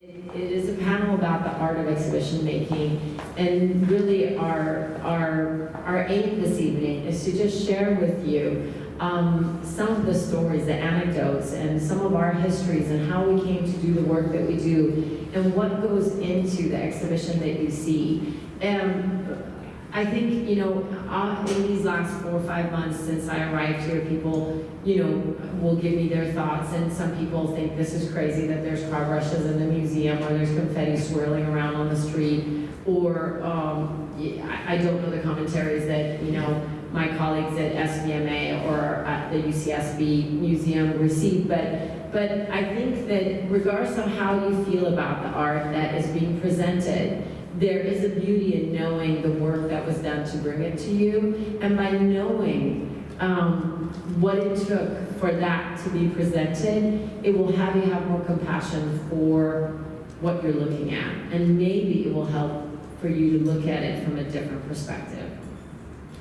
It is a panel about the art of exhibition making, and really our aim this evening is to just share with you some of the stories, the anecdotes, and some of our histories and how we came to do the work that we do and what goes into the exhibition that you see. And I think, you know, in these last 4 or 5 months since I arrived here, people, you know, will give me their thoughts, and some people think this is crazy that there's car brushes in the museum, or there's confetti swirling around on the street, or I don't know the commentaries that, you know, my colleagues at SBMA or at the UCSB museum received, but I think that regardless of how you feel about the art that is being presented, there is a beauty in knowing the work that was done to bring it to you, and by knowing what it took for that to be presented, it will have you have more compassion for what you're looking at, and maybe it will help for you to look at it from a different perspective.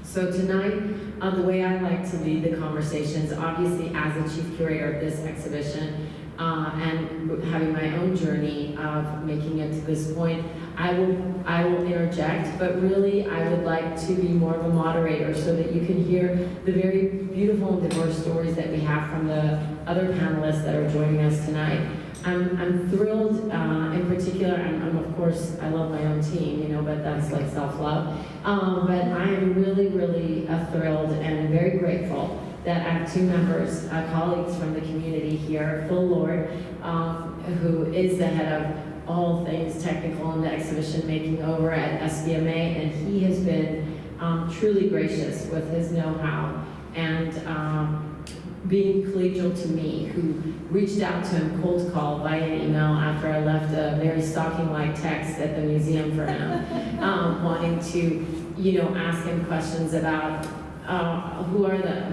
So tonight, the way I like to lead the conversations, obviously as the chief curator of this exhibition, and having my own journey of making it to this point, I will interject, but really I would like to be more of a moderator so that you can hear the very beautiful and diverse stories that we have from the other panelists that are joining us tonight. I'm thrilled, in particular, I'm of course, I love my own team, you know, but that's like self-love. But I am really, really thrilled and very grateful that I have 2 members, colleagues from the community here, Phil Lord, who is the head of all things technical in the exhibition making over at SBMA, and he has been truly gracious with his know-how and being collegial to me, who reached out to him cold call via email after I left a very stalking-like text at the museum for him, wanting to, you know, ask him questions about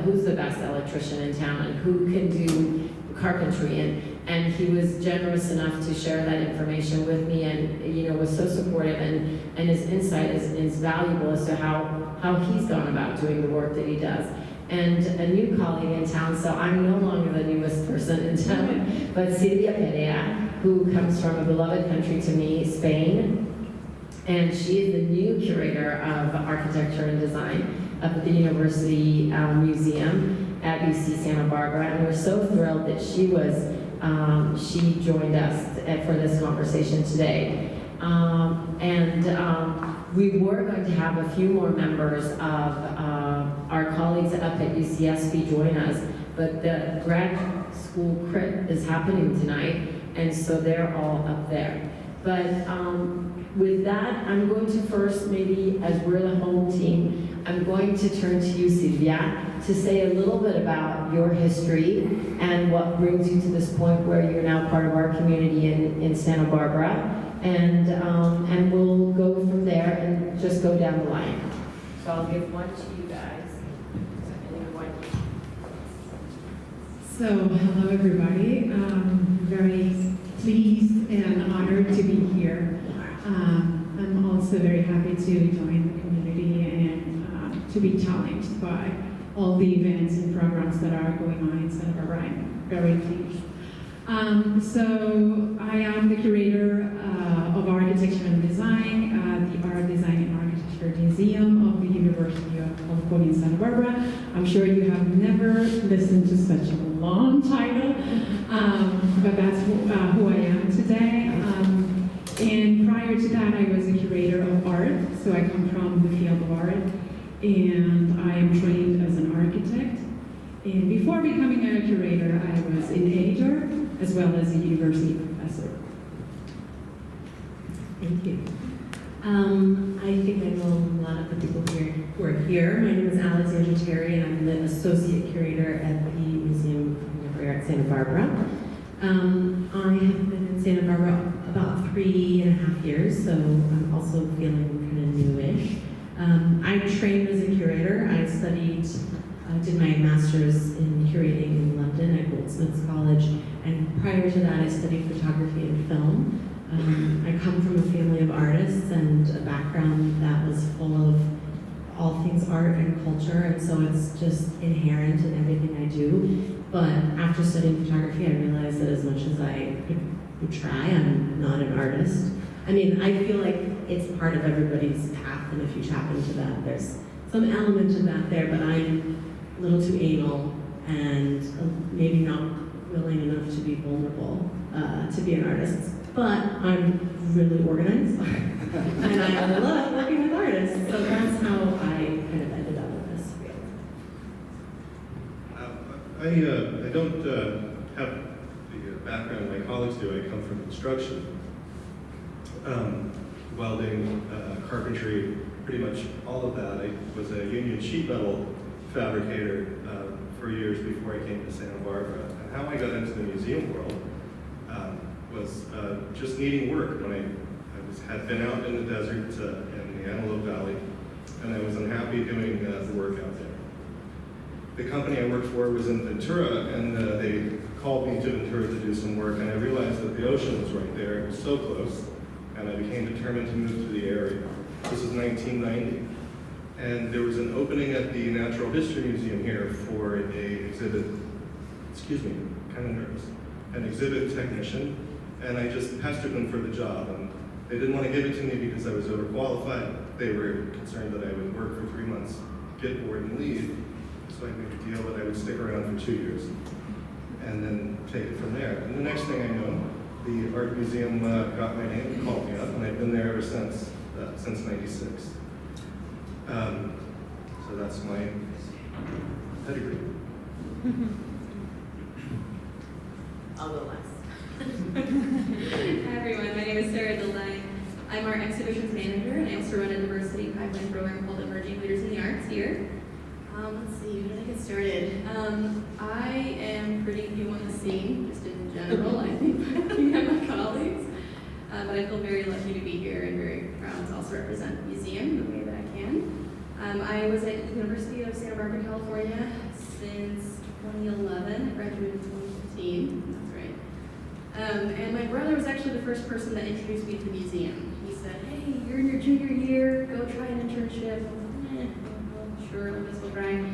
who's the best electrician in town and who can do carpentry, and he was generous enough to share that information with me, and you know, was so supportive, and his insight is valuable as to how he's gone about doing the work that he does. And a new colleague in town, so I'm no longer the newest person in town, but Silvia Perea, who comes from a beloved country to me, Spain, and she is the new curator of architecture and design up at the University Museum at UC Santa Barbara, and we're so thrilled that she joined us for this conversation today. We were going to have a few more members of our colleagues up at UCSB join us, but the grad school crit is happening tonight, and so they're all up there. But with that, I'm going to first, maybe as we're the home team, I'm going to turn to you, Silvia, to say a little bit about your history and what brings you to this point where you're now part of our community in Santa Barbara. And we'll go from there and just go down the line. So I'll give one to you guys. So, hello everybody. Very pleased and honored to be here. I'm also very happy to join the community and to be challenged by all the events and programs that are going on in Santa Barbara. I'm very pleased. So I am the curator of architecture and design at the Art, Design and Architecture Museum of the University of California in Santa Barbara. I'm sure you have never listened to such a long title, but that's who I am today. And prior to that, I was a curator of art, so I come from the field of art, and I am trained as an architect. And before becoming a curator, I was an editor as well as a university professor. Thank you. I think I know a lot of the people here who are here. My name is Alexandra, and I'm the associate curator at the Museum of Contemporary Art Santa Barbara. I have been in Santa Barbara about 3.5 years, so I'm also feeling kind of newish. I trained as a curator. I did my master's in curating in London at Goldsmiths College, and prior to that I studied photography and film. I come from a family of artists and a background that was full of all things art and culture, and so it's just inherent in everything I do. But after studying photography, I realized that as much as I could try. I'm not an artist. I mean, I feel like it's part of everybody's path, and if you tap into that, there's some element of that there, but I'm a little too anal and maybe not willing enough to be vulnerable to be an artist. But I'm really organized, and I love working with artists, so that's how I kind of ended up in this field. I don't have the background my colleagues do. I come from construction, welding, carpentry, pretty much all of that. I was a union sheet metal fabricator for years before I came to Santa Barbara. And how I got into the museum world was just needing work when had been out in the desert in the Antelope Valley, and I was unhappy doing the work out there. The company I worked for was in Ventura, and they called me to Ventura to do some work, and I realized that the ocean was right there. It was so close, and I became determined to move to the area. This was 1990, and there was an opening at the Natural History Museum here for an exhibit, an exhibit technician, and I just pestered them for the job, and they didn't want to give it to me because I was overqualified. They were concerned that I would work for 3 months, get bored, and leave. So I made a deal that I would stick around for 2 years and then take it from there. And the next thing I know, the art museum got my name and called me up, and I've been there ever since '96. So that's my pedigree. I'll go last. Hi everyone, my name is Dildine. I'm our exhibitions manager, and I also run a diversity pipeline program called Emerging Leaders in the Arts here. Let's see, where did I get started? I am pretty new on the scene, just in general, I think, looking at my colleagues. But I feel very lucky to be here and very proud to also represent the museum the way that I can. I was at the University of Santa Barbara, California since 2011. I graduated in 2015, that's right. And my brother was actually the first person that introduced me to the museum. He said, hey, you're in your junior year, go try an internship. Sure, I guess we'll try.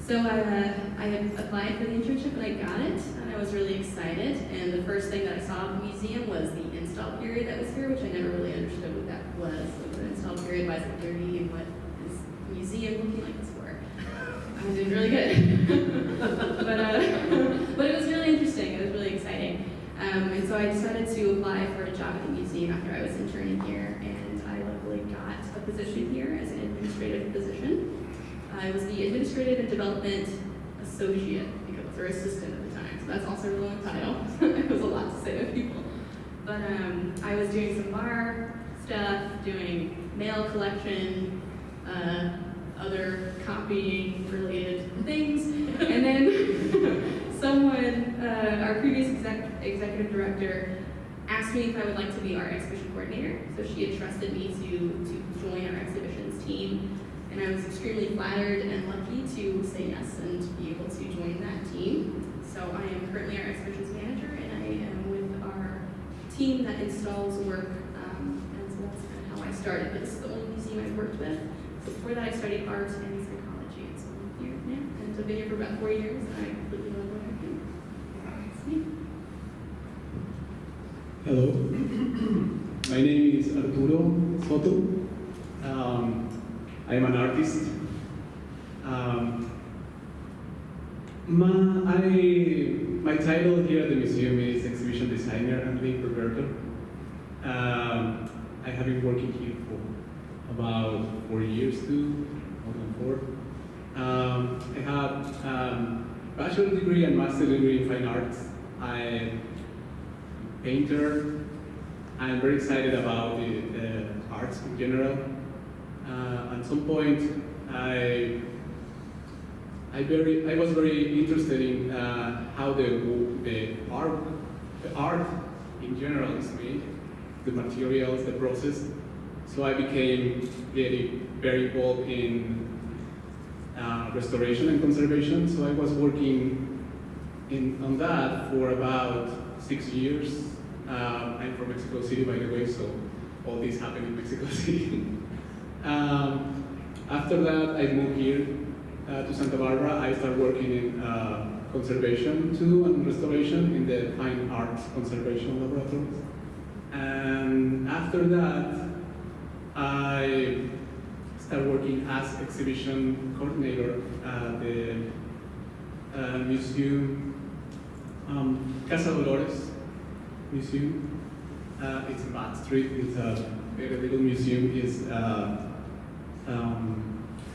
So I had applied for the internship and I got it, and I was really excited. And the first thing that I saw of the museum was the install period that was here, which I never really understood what that was. Like the install period, why is it dirty, and what is the museum looking like this for? I did really good. but it was really interesting. It was really exciting. And so I decided to apply for a job at the museum after I was interning here, and I luckily got a position here as an administrative position. I was the Administrative and Development Associate, or assistant at the time, so that's also a long title. It was a lot to say to people. But I was doing some bar stuff, doing mail collection, other copying related things, and then someone, our previous executive director, asked me if I would like to be our exhibition coordinator. So she had trusted me to join our exhibitions team. And I was extremely flattered and lucky to say yes and to be able to join that team. So I am currently our exhibitions manager, and I am with our team that installs work. And so that's kind of how I started. But this is the only museum I've worked with. So before that, I studied art and psychology. And so I'm here now, and I've been here for about 4 years, and I completely love what I do. That's me. Hello, my name is Arturo Soto. I am an artist. My title here at the museum is exhibition designer and lead preparator. I have been working here for about 4 years too, more than 4. I have a bachelor degree and master degree in fine arts. I'm a painter. I'm very excited about the arts in general. At some point, I was very interested in how the art in general is made, the materials, the process. So I became very involved in restoration and conservation. So I was working on that for about 6 years. I'm from Mexico City, by the way, so all this happened in Mexico City. After that, I moved here to Santa Barbara. I started working in conservation too and restoration in the Fine Arts Conservation Laboratories. And after that, I started working as exhibition coordinator at the museum, Casa Dolores Museum. It's in Bath Street. It's a very little museum. It's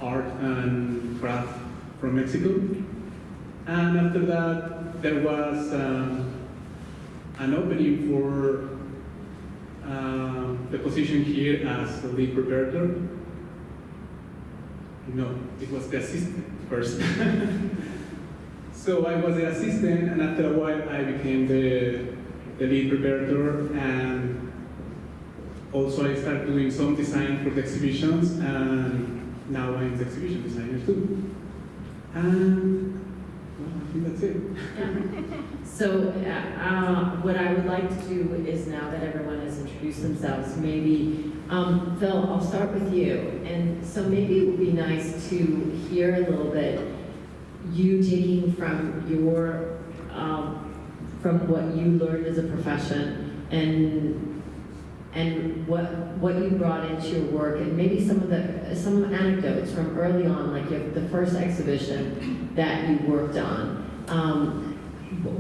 art and craft from Mexico. And after that, there was an opening for the position here as the lead preparator. No, it was the assistant first. So I was the assistant, and after a while, I became the lead preparator, and also I started doing some design for the exhibitions, and now I'm the exhibition designer too. And well, I think that's it. So what I would like to do is, now that everyone has introduced themselves, maybe, Phil, I'll start with you. And so maybe it would be nice to hear a little bit, you taking from your, from what you learned as a profession and what you brought into your work, and maybe some anecdotes from early on, like the first exhibition that you worked on.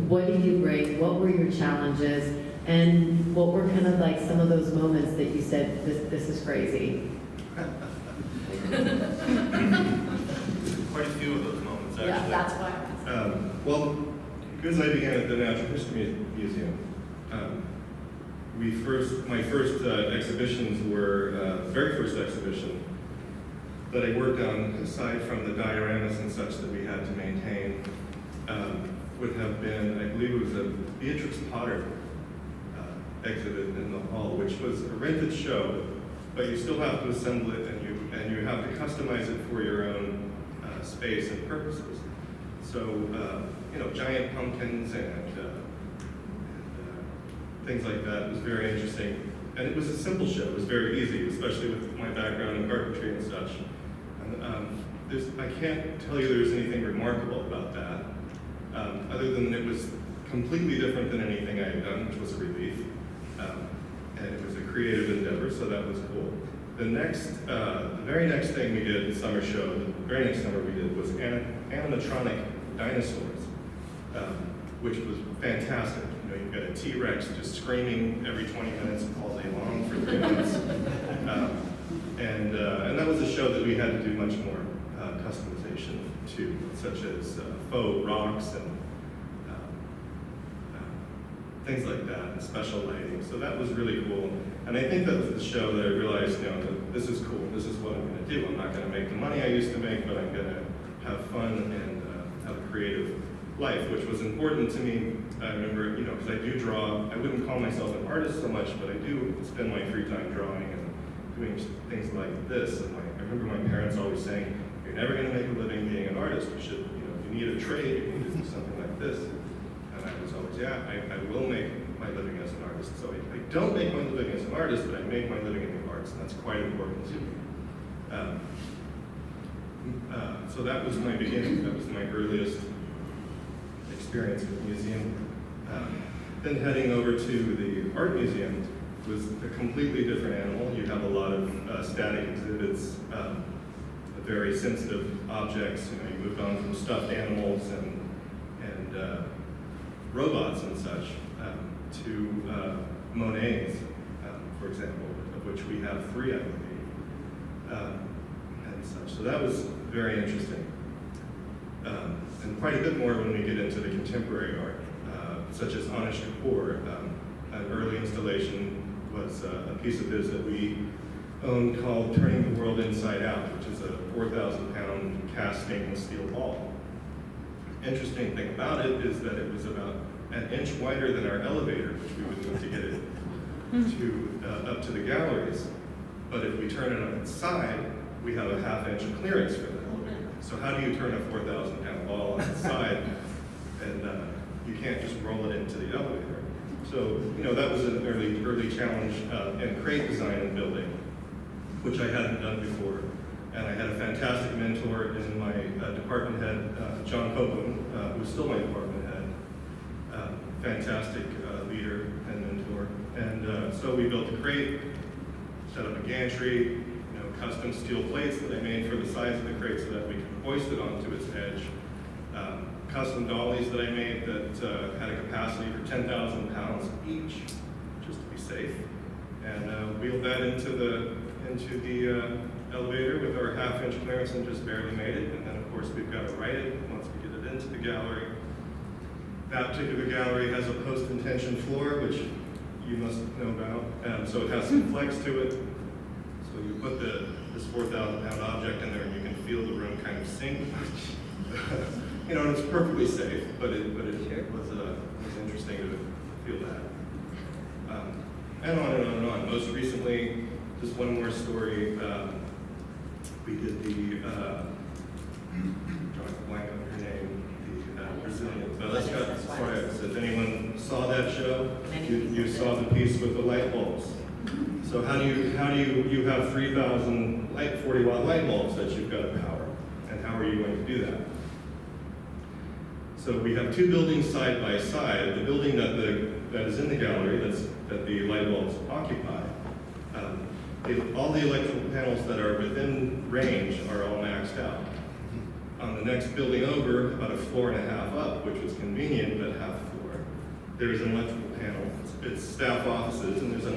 What did you bring? What were your challenges? And what were kind of like some of those moments that you said, this is crazy? Quite a few of those moments, actually. Yeah, that's why. Well, because I began at the Natural History Museum, my first exhibitions were, very first exhibition that I worked on, aside from the dioramas and such that we had to maintain, would have been, I believe it was a Beatrix Potter exhibit in the hall, which was a rented show, but you still have to assemble it, and you have to customize it for your own space and purposes. So, you know, giant pumpkins and things like that. It was very interesting. And it was a simple show. It was very easy, especially with my background in carpentry and such. And I can't tell you there's anything remarkable about that, other than it was completely different than anything I had done, which was a relief. And it was a creative endeavor, so that was cool. The very next thing we did, the summer show, the very next summer we did was Animatronic Dinosaurs, which was fantastic. You know, you've got a T-Rex just screaming every 20 minutes all day long for 3 minutes. And that was a show that we had to do much more customization to, such as faux rocks and things like that, and special lighting. So that was really cool. And I think that was the show that I realized, you know, that this is cool. This is what I'm going to do. I'm not going to make the money I used to make, but I'm going to have fun and have a creative life, which was important to me. I remember, you know, because I do draw. I wouldn't call myself an artist so much, but I do spend my free time drawing and doing things like this. And I remember my parents always saying, "You're never going to make a living being an artist. You should, you know, if you need a trade, you need to do something like this." And I was always, yeah, I will make my living as an artist. So I don't make my living as an artist, but I make my living in the arts, and that's quite important to me. So that was my beginning. That was my earliest experience with the museum. Then heading over to the art museum was a completely different animal. You have a lot of static exhibits, very sensitive objects. You know, you moved on from stuffed animals and robots and such to Monets, for example, of which we have 3, I believe, and such. So that was very interesting. And quite a bit more when we get into the contemporary art, such as Anish Kapoor. An early installation was a piece of his that we owned called Turning the World Inside Out, which is a 4,000-pound cast stainless steel ball. Interesting thing about it is that it was about an inch wider than our elevator, which we would need to get it to up to the galleries. But if we turn it on its side, we have a half-inch clearance for the elevator. So how do you turn a 4,000-pound ball on its side, and you can't just roll it into the elevator? So, you know, that was an early challenge in crate design and building, which I hadn't done before. And I had a fantastic mentor in my department head, John Copeland, who's still my department head. Fantastic leader and mentor. And so we built a crate, set up a gantry, custom steel plates that I made for the size of the crate so that we could hoist it onto its edge. Custom dollies that I made that had a capacity for 10,000 pounds each, just to be safe. And wheeled that into the elevator with our half-inch clearance and just barely made it. And then, of course, we've got to right it once we get it into the gallery. That particular gallery has a post-intention floor, which you must know about. So it has some flex to it. So you put this 4,000-pound object in there, and you can feel the room kind of sink. And it's perfectly safe, but it was interesting to feel that. And on and on and on. Most recently, just one more story. We did the drawing a blank on her name, the Brazilian. So if anyone saw that show, you saw the piece with the light bulbs. So how do you have 3,000 40-watt light bulbs that you've got to power, and how are you going to do that? So we have two buildings side by side. The building that is in the gallery that the light bulbs occupy. All the electrical panels that are within range are all maxed out. On the next building over, about a floor and a half up, which was convenient, but half floor, there's an electrical panel. It's staff offices, and there's an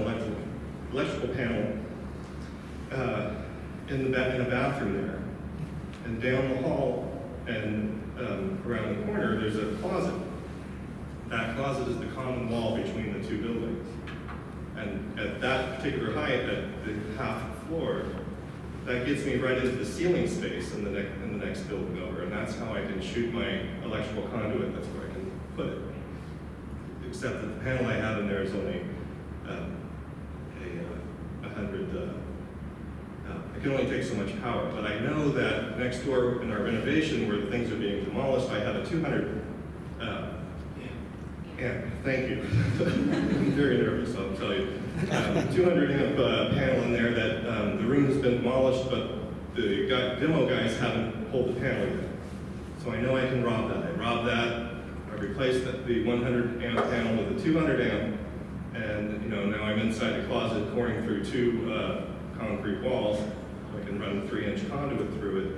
electrical panel in a bathroom there. And down the hall and around the corner, there's a closet. That closet is the common wall between the two buildings. And at that particular height, at the half floor, that gets me right into the ceiling space in the next building over, and that's how I can shoot my electrical conduit. That's where I can put it. Except that the panel I have in there is only 100. It can only take so much power. But I know that next door in our renovation, where the things are being demolished, I have a 200. Thank you. I'm very nervous, I'll tell you. 200 amp panel in there that the room has been demolished, but the demo guys haven't pulled the panel yet. So I know I can rob that. I robbed that. I replaced the 100 amp panel with a 200 amp, and now I'm inside the closet pouring through two concrete walls. So I can run a 3-inch conduit through it.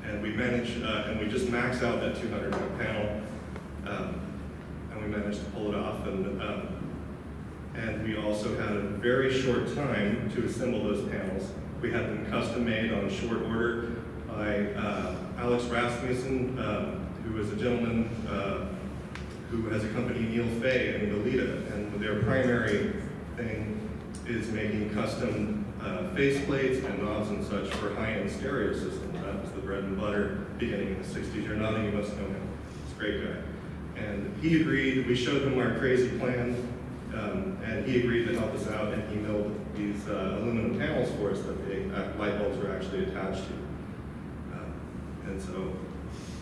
And we managed, and we just max out that 200 amp panel. And we managed to pull it off, and we also had a very short time to assemble those panels. We had them custom made on short order by Alex Rasmussen, who is a gentleman who has a company, Neil Fay in Goleta, and their primary thing is making custom faceplates and knobs and such for high-end stereo systems. That was the bread and butter beginning in the 60s. You're nodding, you must know him. He's a great guy. And he agreed. We showed him our crazy plan, and he agreed to help us out, and he milled these aluminum panels for us that the light bulbs were actually attached to. And so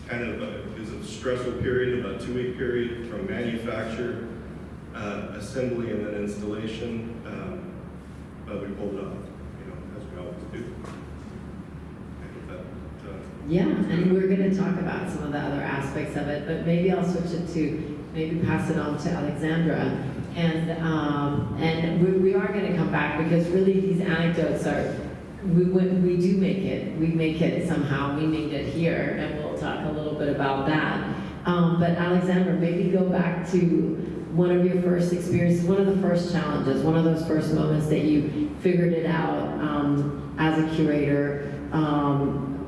kind of it was a stressful period, about a 2-week period from manufacture, assembly, and then installation, but we pulled it off, as we always do. Yeah, and we're going to talk about some of the other aspects of it, but maybe I'll switch it to, maybe pass it on to Alexandra. And we are going to come back, because really these anecdotes are, we do make it. We make it somehow. We made it here, and we'll talk a little bit about that. But Alexandra, maybe go back to one of your first experiences, one of the first challenges, one of those first moments that you figured it out as a curator.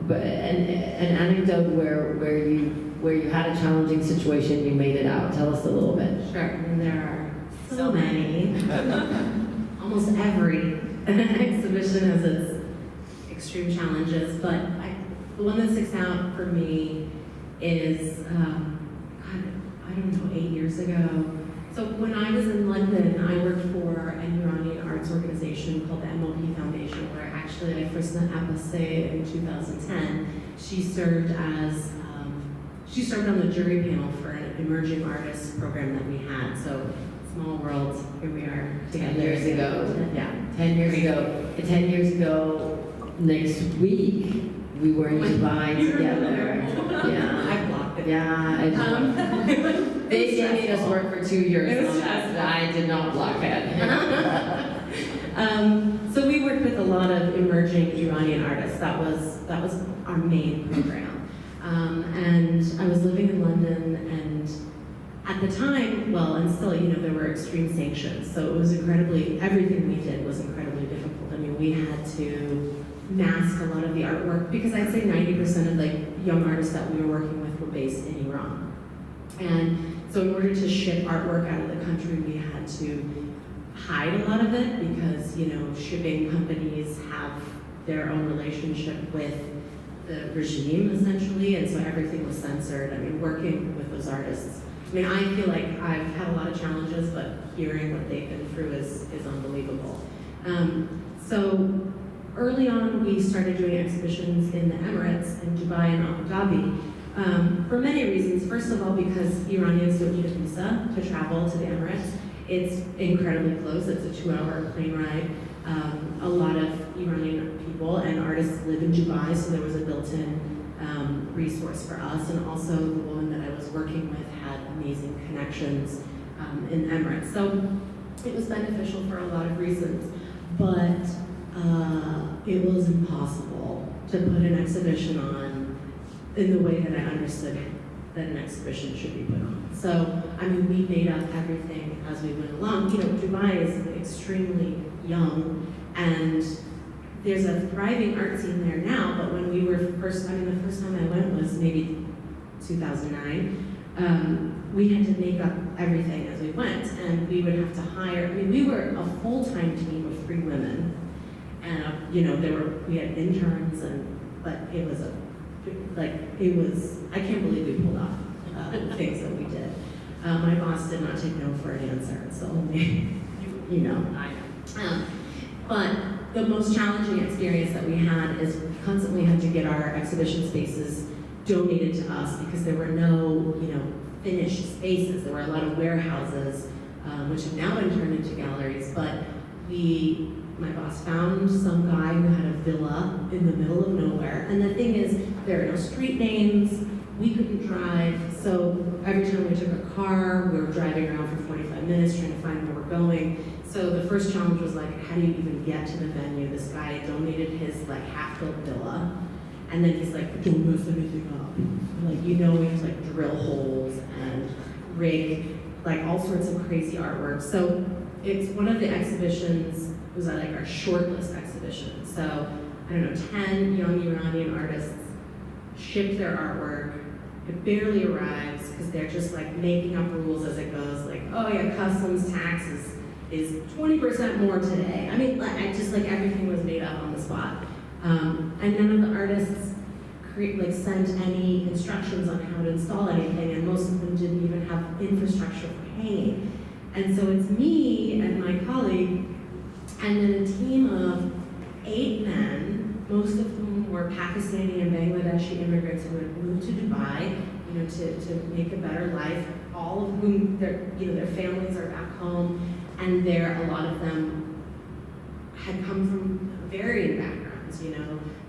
But an anecdote where you had a challenging situation, you made it out. Tell us a little bit. Sure, and there are so many. Almost every exhibition has its extreme challenges, but the one that sticks out for me is, I don't know, 8 years ago. So when I was in London, I worked for an Iranian arts organization called the MOP Foundation, where actually I first met Abaseh in 2010. She served on the jury panel for an emerging artists program that we had. So small world, here we are. 10 years ago. Yeah. 10 years ago. 10 years ago, next week, we were in Dubai together. Yeah. I blocked it. Yeah. They made us work for 2 years It was on that, but I did not block it. So we worked with a lot of emerging Iranian artists. That was our main program. And I was living in London, and at the time, well, and still, there were extreme sanctions. So it was everything we did was incredibly difficult. I mean, we had to mask a lot of the artwork because I'd say 90% of young artists that we were working with were based in Iran. And so in order to ship artwork out of the country, we had to hide a lot of it because, shipping companies have their own relationship with the regime, essentially, and so everything was censored. I mean, working with those artists, I feel like I've had a lot of challenges, but hearing what they've been through is unbelievable. So early on, we started doing exhibitions in the Emirates, in Dubai and Abu Dhabi, for many reasons. First of all, because Iranians don't need a visa to travel to the Emirates. It's incredibly close. It's a 2-hour plane ride. A lot of Iranian people and artists live in Dubai, so there was a built-in resource for us. And also, the woman that I was working with had amazing connections in the Emirates. So it was beneficial for a lot of reasons. But it was impossible to put an exhibition on in the way that I understood that an exhibition should be put on. So, we made up everything as we went along. Dubai is extremely young, and there's a thriving art scene there now, but when we were the first time I went was maybe 2009, we had to make up everything as we went, and we would have to hire, we were a full-time team of 3 women, and we had interns, but it was I can't believe we pulled off the things that we did. My boss did not take no for an answer. It's the only, but the most challenging experience that we had is we constantly had to get our exhibition spaces donated to us because there were no, finished spaces. There were a lot of warehouses, which have now been turned into galleries, but my boss found some guy who had a villa in the middle of nowhere. And the thing is, there are no street names, we couldn't drive, so every time we took a car, we were driving around for 45 minutes trying to find where we're going. So the first challenge was how do you even get to the venue? This guy donated his half-built villa, and then he's like, don't mess anything up. We have to drill holes and rig, all sorts of crazy artwork. So it's one of the exhibitions, it was our shortlist exhibition. So, 10 young Iranian artists ship their artwork. It barely arrives because they're just making up rules as it goes. Oh yeah, customs taxes is 20% more today. Everything was made up on the spot. And none of the artists sent any instructions on how to install anything, and most of them didn't even have infrastructure for hanging. And so it's me and my colleague, and then a team of 8 men, most of whom were Pakistani and Bangladeshi immigrants who had moved to Dubai, to make a better life. All of whom their families are back home, and a lot of them had come from varying backgrounds,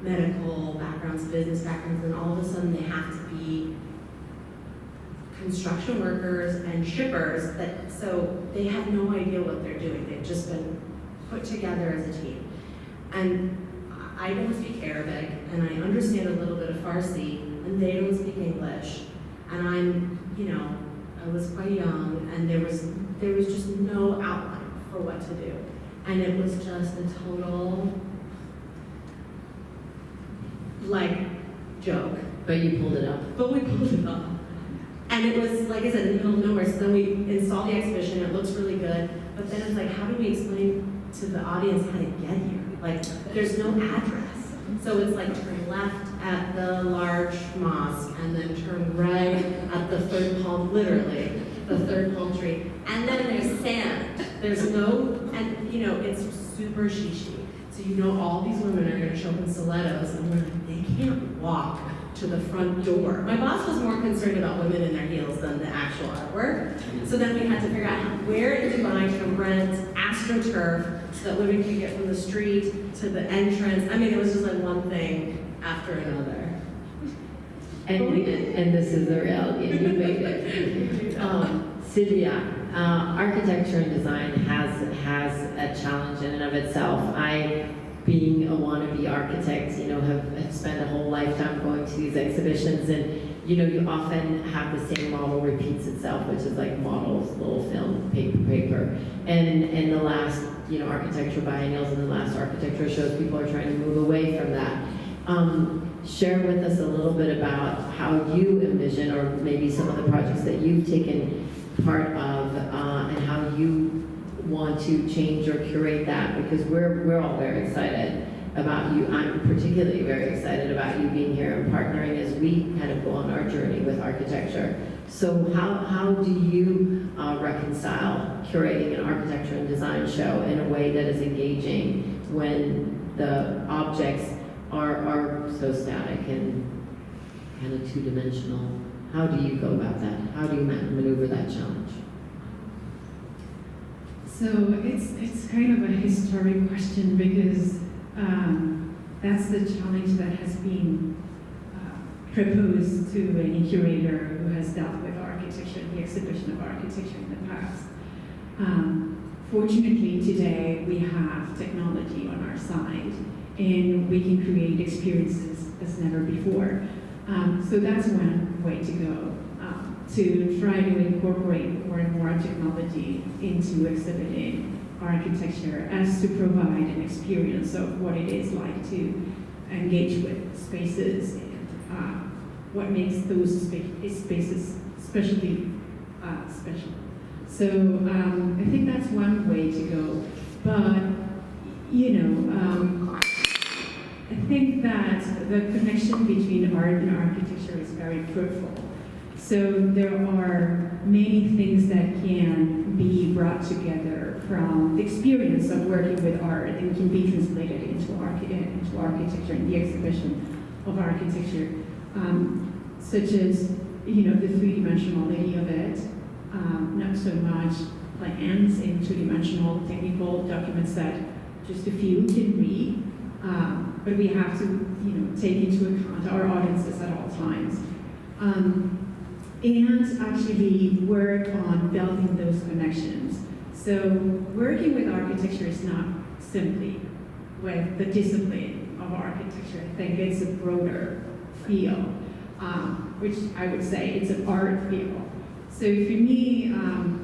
medical backgrounds, business backgrounds, and all of a sudden they have to be construction workers and shippers. So they have no idea what they're doing. They've just been put together as a team. And I don't speak Arabic, and I understand a little bit of Farsi, and they don't speak English. And I was quite young, and there was just no outline for what to do. And it was just a total, joke. But you pulled it up. But we pulled it off. And it was, like I said, in the middle of nowhere. So then we installed the exhibition. It looks really good. But then it's how do we explain to the audience how to get here? There's no address. So it's turn left at the large mosque, and then turn right at the third palm, literally, the third palm tree. And then there's sand. There's no, and it's super shishi. So all these women are gonna show up in stilettos, and we're they can't walk to the front door. My boss was more concerned about women in their heels than the actual artwork. So then we had to figure out where in Dubai to rent AstroTurf so that women could get from the street to the entrance. I mean, it was just like one thing after another. And this is the reality, and you made it. Silvia, architecture and design has a challenge in and of itself. I, being a wannabe architect, have spent a whole lifetime going to these exhibitions, and you often have the same model repeats itself, which is like models, little film, paper. And in the last, architecture biennials and the last architecture shows, people are trying to move away from that. Share with us a little bit about how you envision, or maybe some of the projects that you've taken part of, and how you want to change or curate that, because we're all very excited about you. I'm particularly very excited about you being here and partnering as we kind of go on our journey with architecture. So how do you reconcile curating an architecture and design show in a way that is engaging when the objects are so static and kind of two-dimensional? How do you go about that? How do you maneuver that challenge? So it's kind of a historic question, because that's the challenge that has been proposed to any curator who has dealt with architecture, the exhibition of architecture in the past. Fortunately, today we have technology on our side, and we can create experiences as never before. So that's one way to go, to try to incorporate more and more technology into exhibiting architecture, as to provide an experience of what it is like to engage with spaces, and what makes those spaces specially special. So I think that's one way to go. But, I think that the connection between art and architecture is very fruitful. So there are many things that can be brought together from the experience of working with art and can be translated into architecture and the exhibition of architecture, such as the three-dimensionality of it, not so much plans in two-dimensional technical documents that just a few can read, but we have to take into account our audiences at all times. And actually work on building those connections. So working with architecture is not simply with the discipline of architecture. I think it's a broader field, which I would say it's an art field. So for me,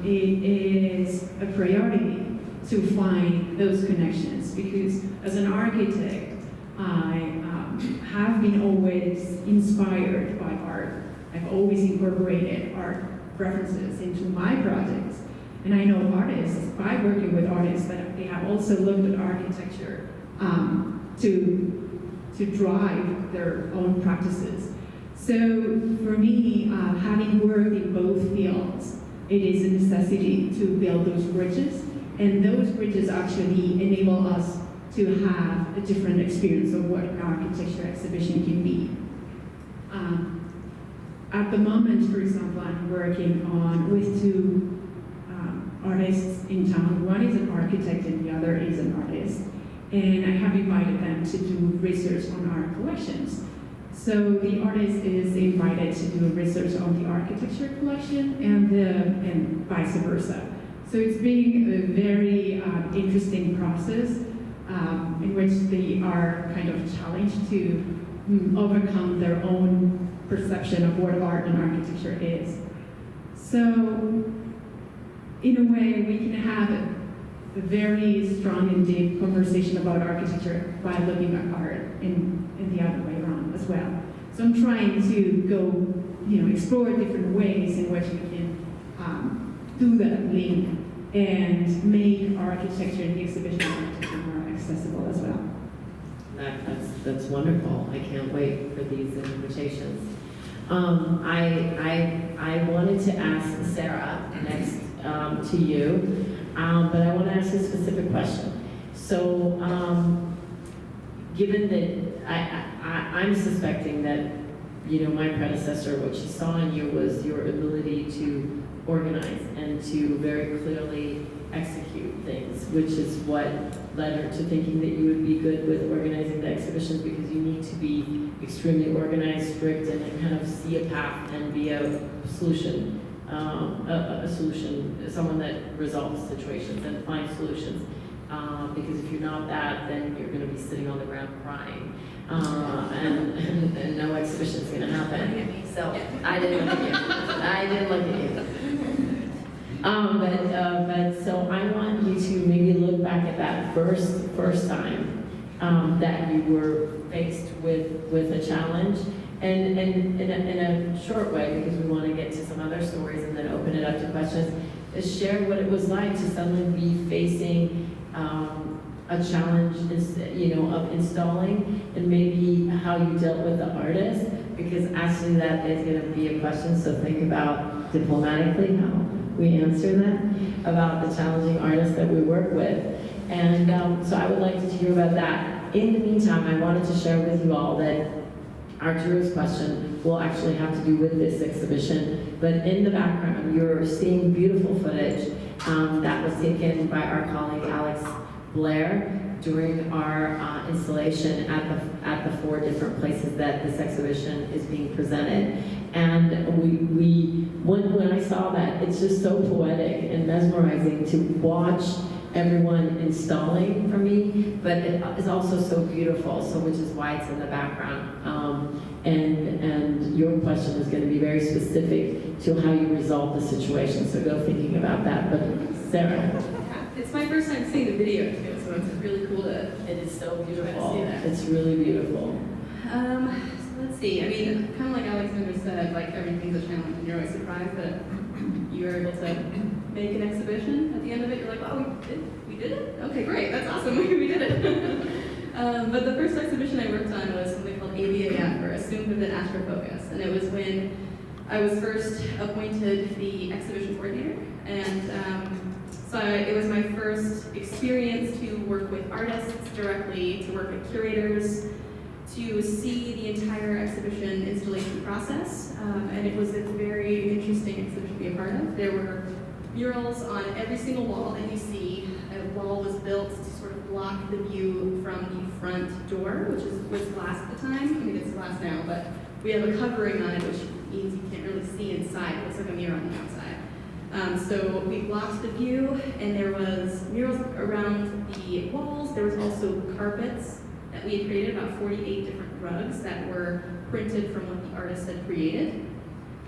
it is a priority to find those connections, because as an architect, I have been always inspired by art. I've always incorporated art references into my projects. And I know artists, by working with artists, that they have also looked at architecture to drive their own practices. So for me, having worked in both fields, it is a necessity to build those bridges. And those bridges actually enable us to have a different experience of what an architecture exhibition can be. At the moment, for example, I'm working with two artists in town. One is an architect and the other is an artist. And I have invited them to do research on our collections. So the artist is invited to do research on the architecture collection and vice versa. So it's been a very interesting process in which they are kind of challenged to overcome their own perception of what art and architecture is. So, in a way, we can have a very strong and deep conversation about architecture by looking at art in the other way around as well. So I'm trying to go, explore different ways in which we can do that link and make architecture and the exhibition of architecture more accessible as well. That's wonderful. I can't wait for these invitations. I wanted to ask Sarah next to you, but I want to ask a specific question. So, given that I'm suspecting that my predecessor, what she saw in you was your ability to organize and to very clearly execute things, which is what led her to thinking that you would be good with organizing the exhibitions, because you need to be extremely organized, strict, and then kind of see a path and be a solution, someone that resolves situations and finds solutions. Because if you're not that, then you're going to be sitting on the ground crying, and no exhibition's going to happen. So I didn't look at you. I didn't look at you. But so I want you to maybe look back at that first time that you were faced with a challenge, and in a short way, because we want to get to some other stories and then open it up to questions, is share what it was like to suddenly be facing a challenge, of installing, and maybe how you dealt with the artist, because actually that is going to be a question, so think about diplomatically how we answer that, about the challenging artists that we work with. And so I would like to hear about that. In the meantime, I wanted to share with you all that Arturo's question will actually have to do with this exhibition, but in the background you're seeing beautiful footage that was taken by our colleague Alex Blair during our installation at the 4 different places that this exhibition is being presented. And when I saw that, it's just so poetic and mesmerizing to watch everyone installing for me, but it is also so beautiful, so which is why it's in the background. And your question is going to be very specific to how you resolve the situation, so go thinking about that. But Sarah. It's my first time seeing the video too, so it's really cool to. It is so beautiful. To see that. It's really beautiful. So let's see. I mean, kind of like Alexandra said, like everything's a challenge, and you're always surprised that you're able to make an exhibition. At the end of it, you're like, "Wow, we did it! Okay, great, that's awesome. We did it." But the first exhibition I worked on was something called AVAF, or Assumed Vivid Astrofocus, and it was when I was first appointed the exhibition coordinator, and so it was my first experience to work with artists directly, to work with curators, to see the entire exhibition installation process, and it was a very interesting exhibition to be a part of. There were murals on every single wall that you see. A wall was built to sort of block the view from the front door, which was glass at the time. I mean, it's glass now, but we have a covering on it, which means you can't really see inside. It looks like a mirror on the outside. So we blocked the view, and there was murals around the walls. There was also carpets that we had created, about 48 different rugs that were printed from what the artist had created.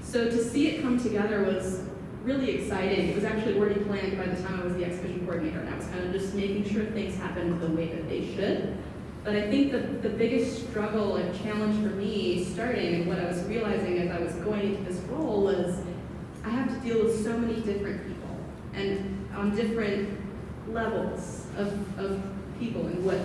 So to see it come together was really exciting. It was actually already planned by the time I was the exhibition coordinator, and I was kind of just making sure things happened the way that they should. But I think the biggest struggle and challenge for me starting, and what I was realizing as I was going into this role, was I have to deal with so many different people, and on different levels of people, and what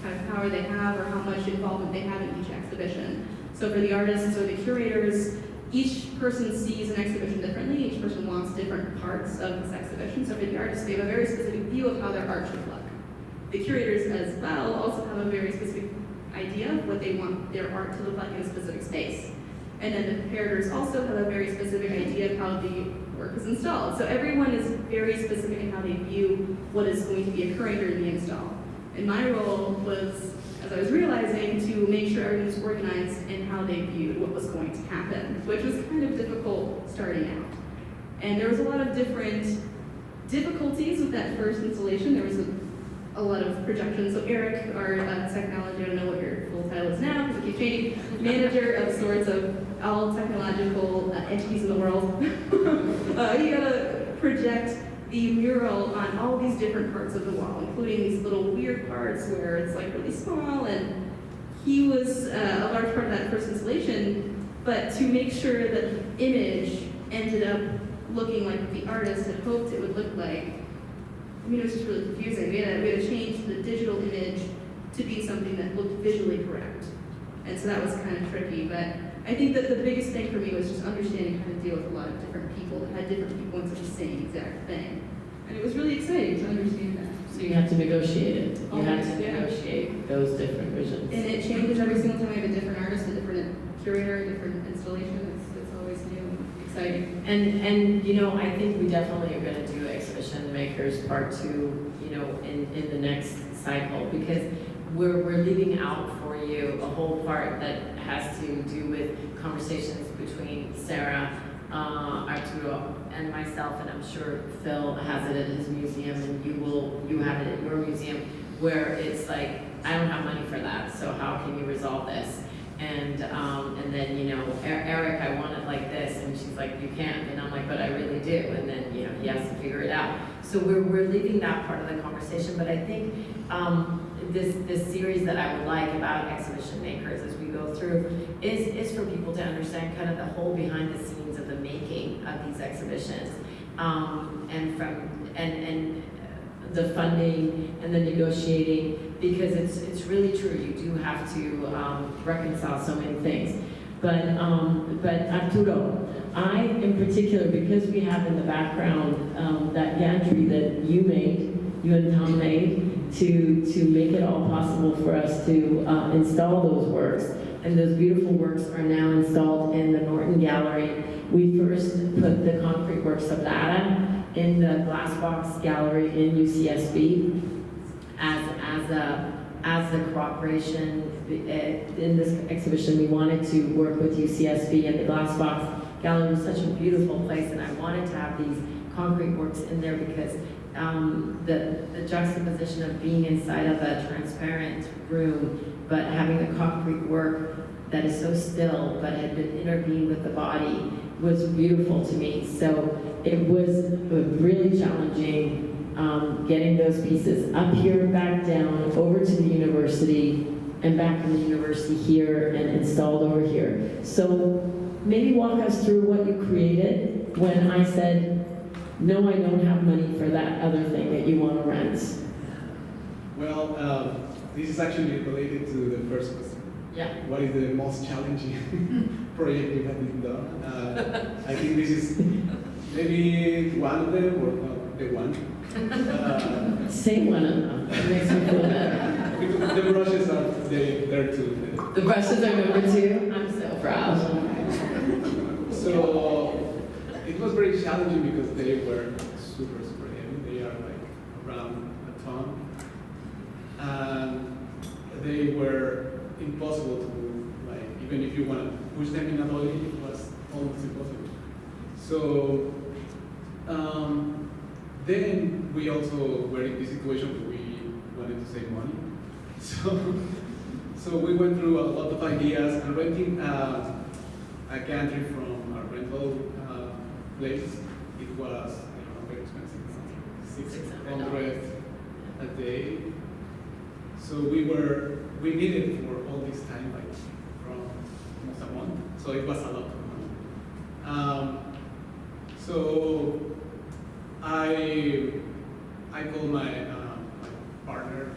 kind of power they have or how much involvement they have in each exhibition. So for the artists or the curators, each person sees an exhibition differently. Each person wants different parts of this exhibition. So for the artists, they have a very specific view of how their art should look. The curators as well also have a very specific idea of what they want their art to look like in a specific space. And then the preparators also have a very specific idea of how the work is installed. So everyone is very specific in how they view what is going to be occurring during the install. And my role was, as I was realizing, to make sure everyone was organized in how they viewed what was going to happen, which was kind of difficult starting out. And there was a lot of different difficulties with that first installation. There was a lot of projections. So Eric, our technology, I don't know what your full title is now, because it keeps changing, manager of sorts of all technological entities in the world. You gotta project the mural on all these different parts of the wall, including these little weird parts where it's like really small, and he was a large part of that first installation, but to make sure that the image ended up looking like the artist had hoped it would look like, I mean, it was just really confusing. We had to change the digital image to be something that looked visually correct. And so that was kind of tricky, but I think that the biggest thing for me was just understanding how to deal with a lot of different people that had different viewpoints of the same exact thing. And it was really exciting to understand that. So you have to negotiate it. You have to Yeah. negotiate those different visions. And it changes every single time we have a different artist, a different curator, a different installation. It's always new and So, and you know, I think we definitely are gonna do Exhibition Makers Part 2, you know, in the next cycle, because we're leaving out for you a whole part that has to do with conversations between Sarah, Arturo, and myself, and I'm sure Phil has it at his museum, and you have it at your museum, where it's like, I don't have money for that, so how can you resolve this? And then, you know, Eric, I want it like this, and she's like, you can't, and I'm like, but I really do, and then, you know, he has to figure it out. So we're leaving that part of the conversation, but I think this series that I would like about exhibition makers as we go through is for people to understand kind of the whole behind the scenes of the making of these exhibitions, and the funding and the negotiating, because it's really true. You do have to reconcile so many things. But Arturo, I in particular, because we have in the background that gantry that you and Tom made, to make it all possible for us to install those works. And those beautiful works are now installed in the Norton Gallery. We first put the concrete works of Lara in the glass box gallery in UCSB as a cooperation in this exhibition. We wanted to work with UCSB, and the glass box gallery was such a beautiful place, and I wanted to have these concrete works in there because the juxtaposition of being inside of a transparent room, but having the concrete work that is so still, but had been intervened with the body, was beautiful to me. So it was really challenging getting those pieces up here, back down, over to the university, and back from the university here, and installed over here. So maybe walk us through what you created when I said, no, I don't have money for that other thing that you want to rent. Well, this is actually related to the first question. Yeah. What is the most challenging project you have been done? I think this is maybe one of them, or not the one. Say one of them. It makes me feel better. Because the brushes are there too. The brushes are number 2. I'm so proud. So it was very challenging because they were super heavy. They are like around a ton. And they were impossible to move. Like, even if you want to push them in a dolly, it was almost impossible. So then we also were in this situation where we wanted to save money. So we went through a lot of ideas, and renting a gantry from a rental place, it was, I don't know, very expensive, $600 a day. So we needed for all this time, like from almost a month. So it was a lot of money. So I called my partner,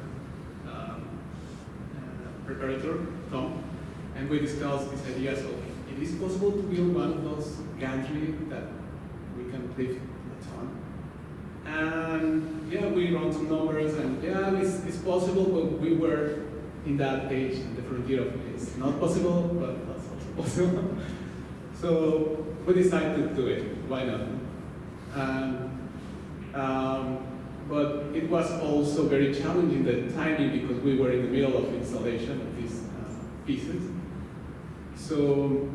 preparator, Tom, and we discussed this idea. So it is possible to build one of those gantry that we can lift a ton. And yeah, we run some numbers, and yeah, it's possible, but we were in that age, in the frontier of it's not possible, but that's also possible. So we decided to do it. Why not? But it was also very challenging, the timing, because we were in the middle of installation of these pieces. So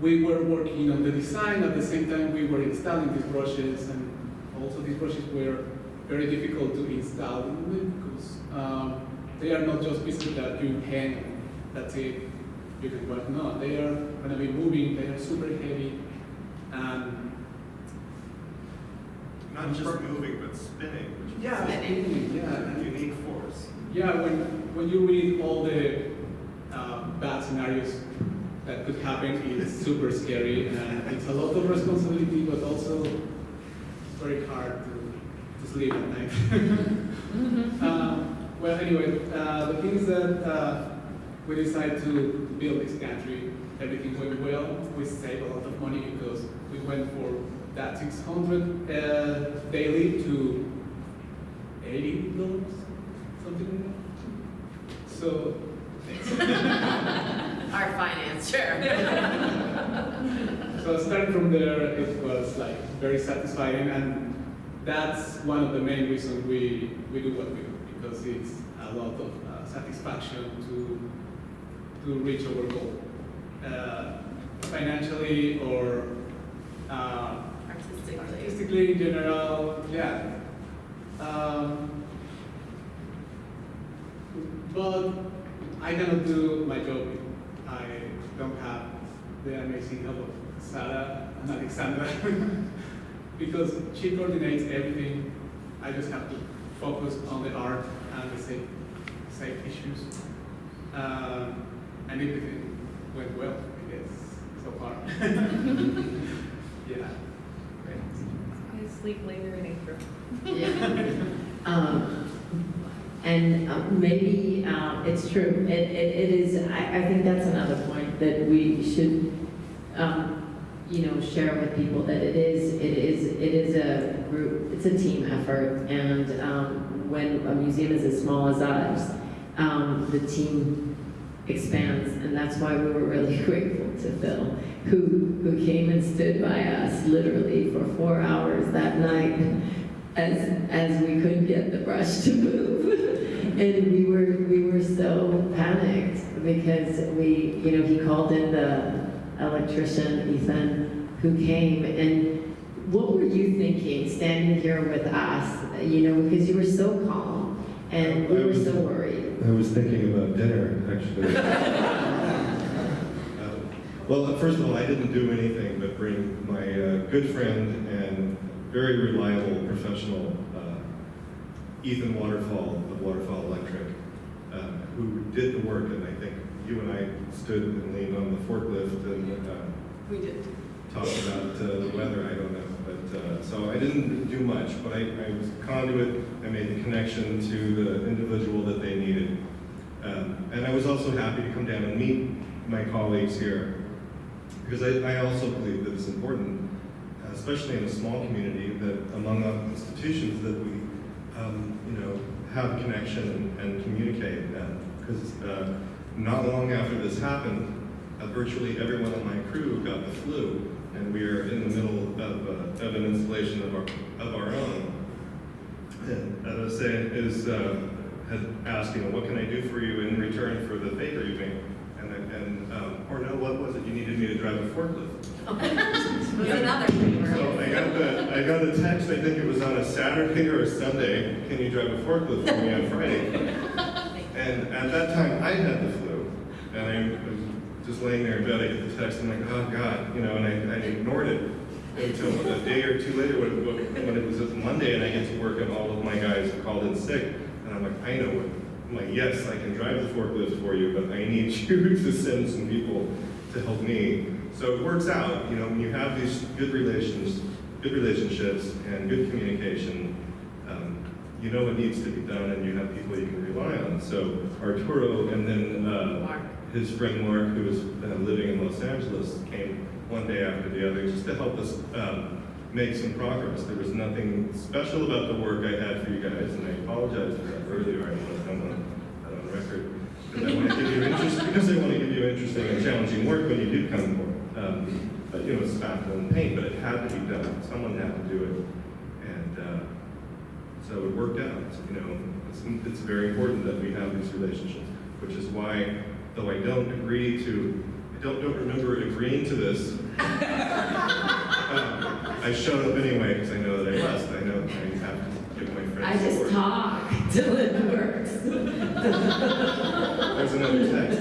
we were working on the design at the same time we were installing these brushes, and also these brushes were very difficult to install because they are not just pieces that you hang, that's it, you can work. No, they are going to be moving, they are super heavy, and Not just moving, but spinning. Which yeah, spinning, yeah, unique force. Yeah, when you read all the bad scenarios that could happen, it's super scary, and it's a lot of responsibility, but also it's very hard to sleep at night. Well, anyway, the thing is that we decided to build this gantry. Everything went well. We saved a lot of money because we went for that $600 daily to $80, something like that. So, thanks. Our financier. So starting from there, it was like very satisfying, and that's one of the main reasons we do what we do, because it's a lot of satisfaction to reach our goal, financially or artistically in general, yeah. But I cannot do my job if I don't have the amazing help of Sarah and Alexandra, because she coordinates everything. I just have to focus on the art and the safe issues, and everything went well, I guess, so far. Yeah. I sleep later in April. Yeah. And maybe it's true. It is. I think that's another point that we should, share with people, that it is a group. It's a team effort, and when a museum is as small as ours, the team expands, and that's why we were really grateful to Phil, who came and stood by us literally for 4 hours that night, as we couldn't get the brush to move. And we were so panicked because he called in the electrician, Ethan, who came. And what were you thinking standing here with us, because you were so calm and we were so worried? I was thinking about dinner, actually. Well, first of all, I didn't do anything but bring my good friend and very reliable professional, Ethan Waterfall of Waterfall Electric, who did the work, and I think you and I stood and leaned on the forklift and We did. talked about the weather, I don't know. But so I didn't do much, but I was conduit. I made the connection to the individual that they needed. And I was also happy to come down and meet my colleagues here, because I also believe that it's important, especially in a small community, that among institutions that we have a connection and communicate. Because not long after this happened, virtually everyone on my crew got the flu, and we are in the middle of an installation of our own. And Abaseh had asked, what can I do for you in return for the favor you made? Or no, what was it? You needed me to drive a forklift. It was another favor. So I got a text, I think it was on a Saturday or a Sunday, can you drive a forklift for me on Friday? And at that time, I had the flu. And I was just laying there in bed, I get the text, I'm like, oh God, and I ignored it until a day or two later when it was Monday and I get to work and all of my guys called in sick. And I'm like, I know what. I'm like, yes, I can drive the forklift for you, but I need you to send some people to help me. So it works out, when you have these good relationships and good communication, you know what needs to be done and you have people you can rely on. So Arturo and then his friend Mark, who was living in Los Angeles, came one day after the other just to help us make some progress. There was nothing special about the work I had for you guys, and I apologize for that earlier. I don't want to come on record. Because I want to give you interesting and challenging work when you do come for it. But it's baffle and pain, but it had to be done. Someone had to do it, and so it worked out. It's very important that we have these relationships, which is why, though I don't remember agreeing to this. I showed up anyway because I know that I must. I know I have to give my friends I just support. talk till it works. There's another text.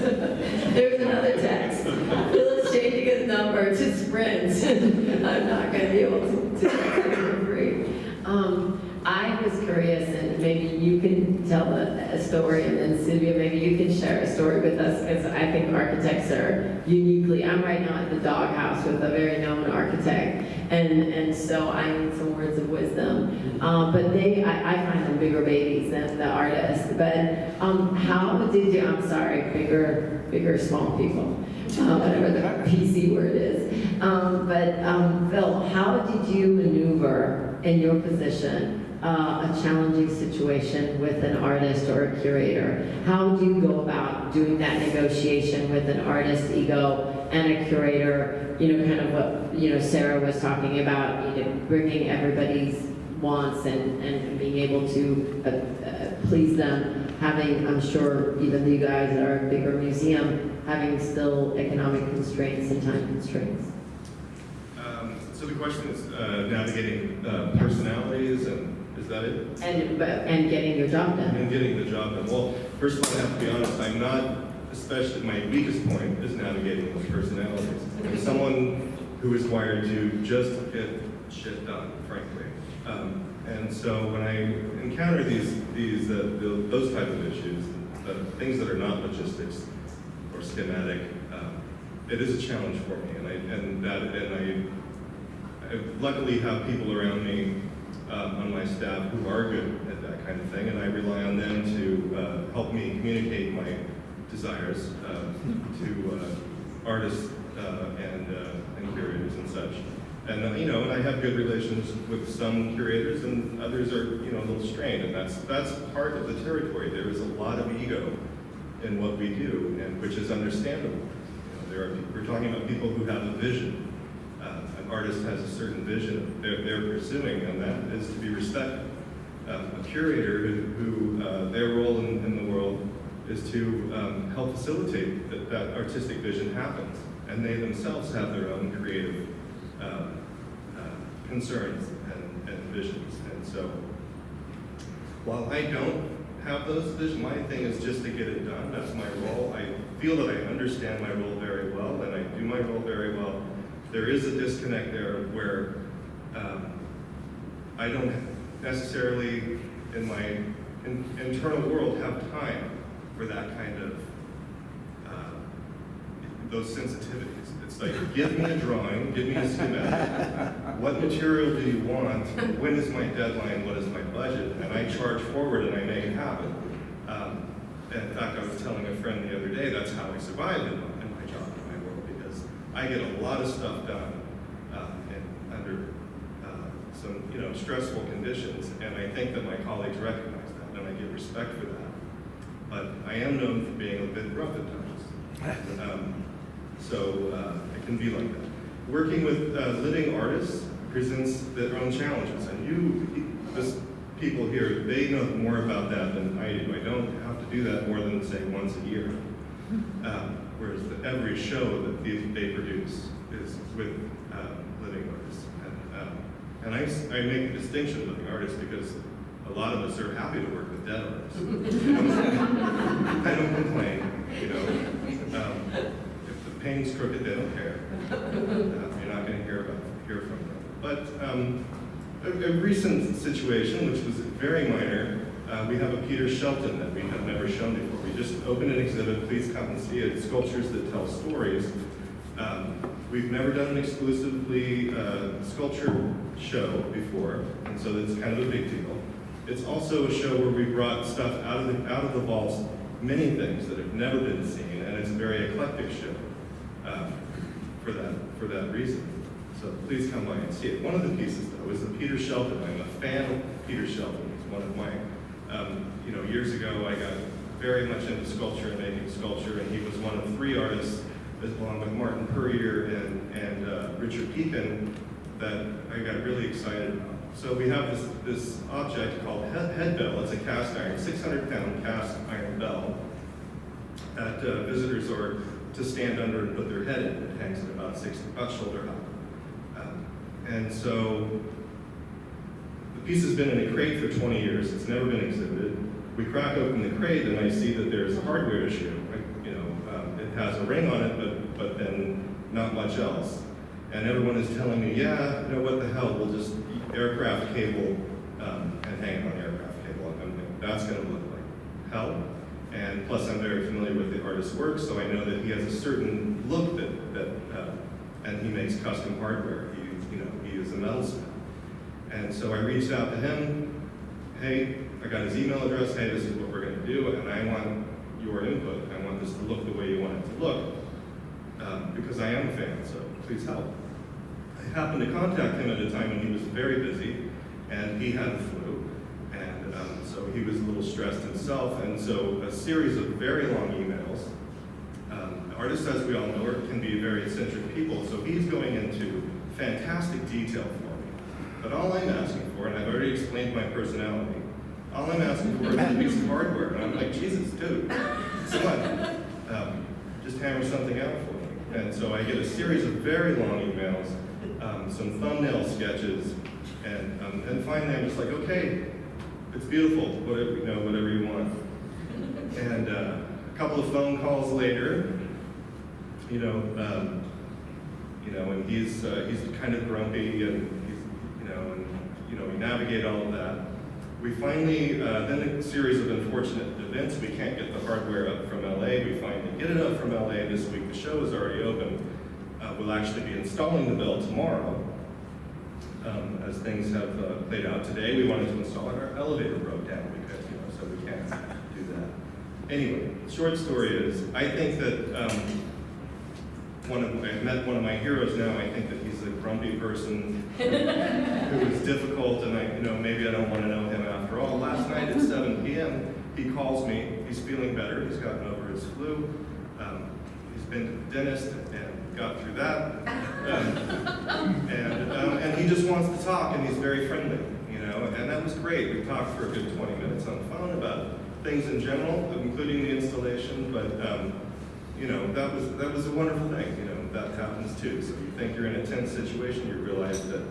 There's another text. Phil is changing his number to Sprint. I'm not going to be able to text him for free. I was curious, and maybe you can tell a story, and then Silvia, maybe you can share a story with us, because I think architects are uniquely, I'm right now at the doghouse with a very known architect, and so I need some words of wisdom. But I find them bigger babies than the artists. But how did you, I'm sorry, bigger small people, whatever the PC word is. But Phil, how did you maneuver in your position a challenging situation with an artist or a curator? How do you go about doing that negotiation with an artist's ego and a curator, kind of what, Sarah was talking about, bringing everybody's wants and being able to please them, having, I'm sure, even you guys that are a bigger museum, having still economic constraints and time constraints. So the question is navigating personalities, and is that it? And getting your job done. And getting the job done. Well, first of all, I have to be honest, I'm not, especially my weakest point is navigating those personalities. I'm someone who is wired to just get shit done, frankly. And so when I encounter those type of issues, the things that are not logistics or schematic, it is a challenge for me. I luckily have people around me on my staff who are good at that kind of thing, and I rely on them to help me communicate my desires to artists and curators and such. And and I have good relations with some curators, and others are a little strained, and that's part of the territory. There is a lot of ego in what we do, and which is understandable. We're talking about people who have a vision. An artist has a certain vision they're pursuing, and that is to be respected. A curator who their role in the world is to help facilitate that artistic vision happens, and they themselves have their own creative concerns and visions. And so, while I don't have those visions, my thing is just to get it done. That's my role. I feel that I understand my role very well, and I do my role very well. There is a disconnect there where I don't necessarily, in my internal world, have time for that kind of those sensitivities. It's like, give me a drawing, give me a schematic. What material do you want? When is my deadline? What is my budget? And I charge forward and I make it happen. In fact, I was telling a friend the other day, that's how I survive in my job, in my world, because I get a lot of stuff done under some stressful conditions, and I think that my colleagues recognize that, and I get respect for that. But I am known for being a bit rough at times. So it can be like that. Working with living artists presents their own challenges, and people here, they know more about that than I do. I don't have to do that more than, say, once a year. Whereas every show that they produce is with living artists. And I make the distinction of living artists because a lot of us are happy to work with dead artists. I don't complain, if the paint's crooked, they don't care. You're not going to hear from them. But a recent situation, which was very minor, we have a Peter Shelton that we have never shown before. We just opened an exhibit, please come and see it, Sculptures That Tell Stories. We've never done an exclusively sculpture show before, and so that's kind of a big deal. It's also a show where we brought stuff out of the vaults, many things that have never been seen, and it's a very eclectic show for that reason. So please come by and see it. One of the pieces, though, is the Peter Shelton. I'm a fan of Peter Shelton. He's one of my, years ago I got very much into sculpture and making sculpture, and he was one of 3 artists, along with Martin Perea and Richard Pekin, that I got really excited about. So we have this object called head bell. It's a cast iron, 600-pound cast iron bell that visitors are to stand under and put their head in. It hangs at about shoulder height. And so the piece has been in a crate for 20 years. It's never been exhibited. We crack open the crate and I see that there's a hardware issue. It has a ring on it, but then not much else. And everyone is telling me, what the hell, we'll just aircraft cable and hang it on aircraft cable. And I'm like, that's going to look like hell. And plus I'm very familiar with the artist's work, so I know that he has a certain look and he makes custom hardware. He is a metalsmith. And so I reached out to him, hey, I got his email address, hey, this is what we're going to do, and I want your input. I want this to look the way you want it to look, because I am a fan, so please help. I happened to contact him at a time when he was very busy, and he had the flu, and so he was a little stressed himself, and so a series of very long emails Artists, as we all know, can be very eccentric people, so he's going into fantastic detail for me. But all I'm asking for, and I've already explained my personality, all I'm asking for is a piece of hardware. And I'm like, Jesus, dude, come on, just hammer something out for me. And so I get a series of very long emails, some thumbnail sketches, and finally I'm just like, okay, it's beautiful, whatever you want. And a couple of phone calls later, and he's kind of grumpy, and we navigate all of that. We finally, then a series of unfortunate events. We can't get the hardware up from LA. We finally get it up from LA this week. The show is already open. We'll actually be installing the bell tomorrow. As things have played out today, we wanted to install it. Our elevator broke down because, so we can't do that. Anyway, short story is, I think that I've met one of my heroes now. I think that he's a grumpy person who is difficult, and maybe I don't want to know him after all. Last night at 7 p.m., he calls me. He's feeling better. He's gotten over his flu. He's been to the dentist and got through that. And he just wants to talk, and he's very friendly, and that was great. We talked for a good 20 minutes on the phone about things in general, including the installation, but that was a wonderful thing. That happens too. So you think you're in a tense situation, you realize that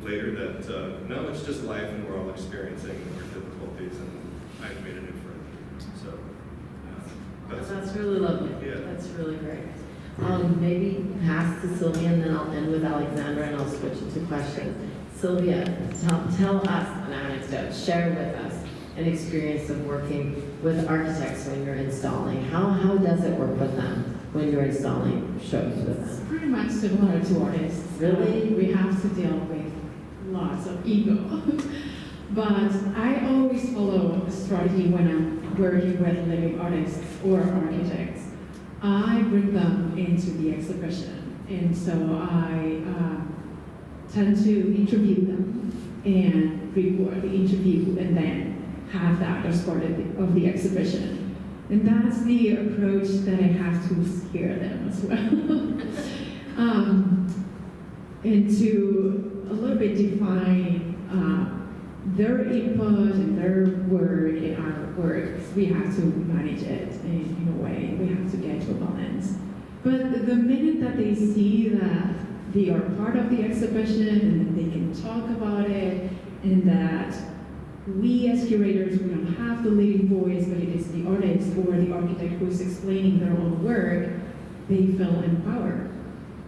later that no, it's just life, and we're all experiencing our difficulties, and I've made a new friend. So That's really lovely. Yeah. That's really great. Maybe pass to Silvia, and then I'll end with Alexandra, and I'll switch it to questions. Silvia, tell us an anecdote. Share with us an experience of working with architects when you're installing. How does it work with them when you're installing shows with It's them? pretty much similar to artists. Really? We have to deal with lots of ego. But I always follow a strategy when I'm working with living artists or architects. I bring them into the exhibition, and so I tend to interview them and record the interview, and then have that as part of the exhibition. And that's the approach that I have to scare them as well. And to a little bit define their input and their work and our work. We have to manage it in a way. We have to get to a balance. But the minute that they see that they are part of the exhibition and that they can talk about it, and that we as curators, we don't have the leading voice, but it is the artist or the architect who is explaining their own work, they feel empowered.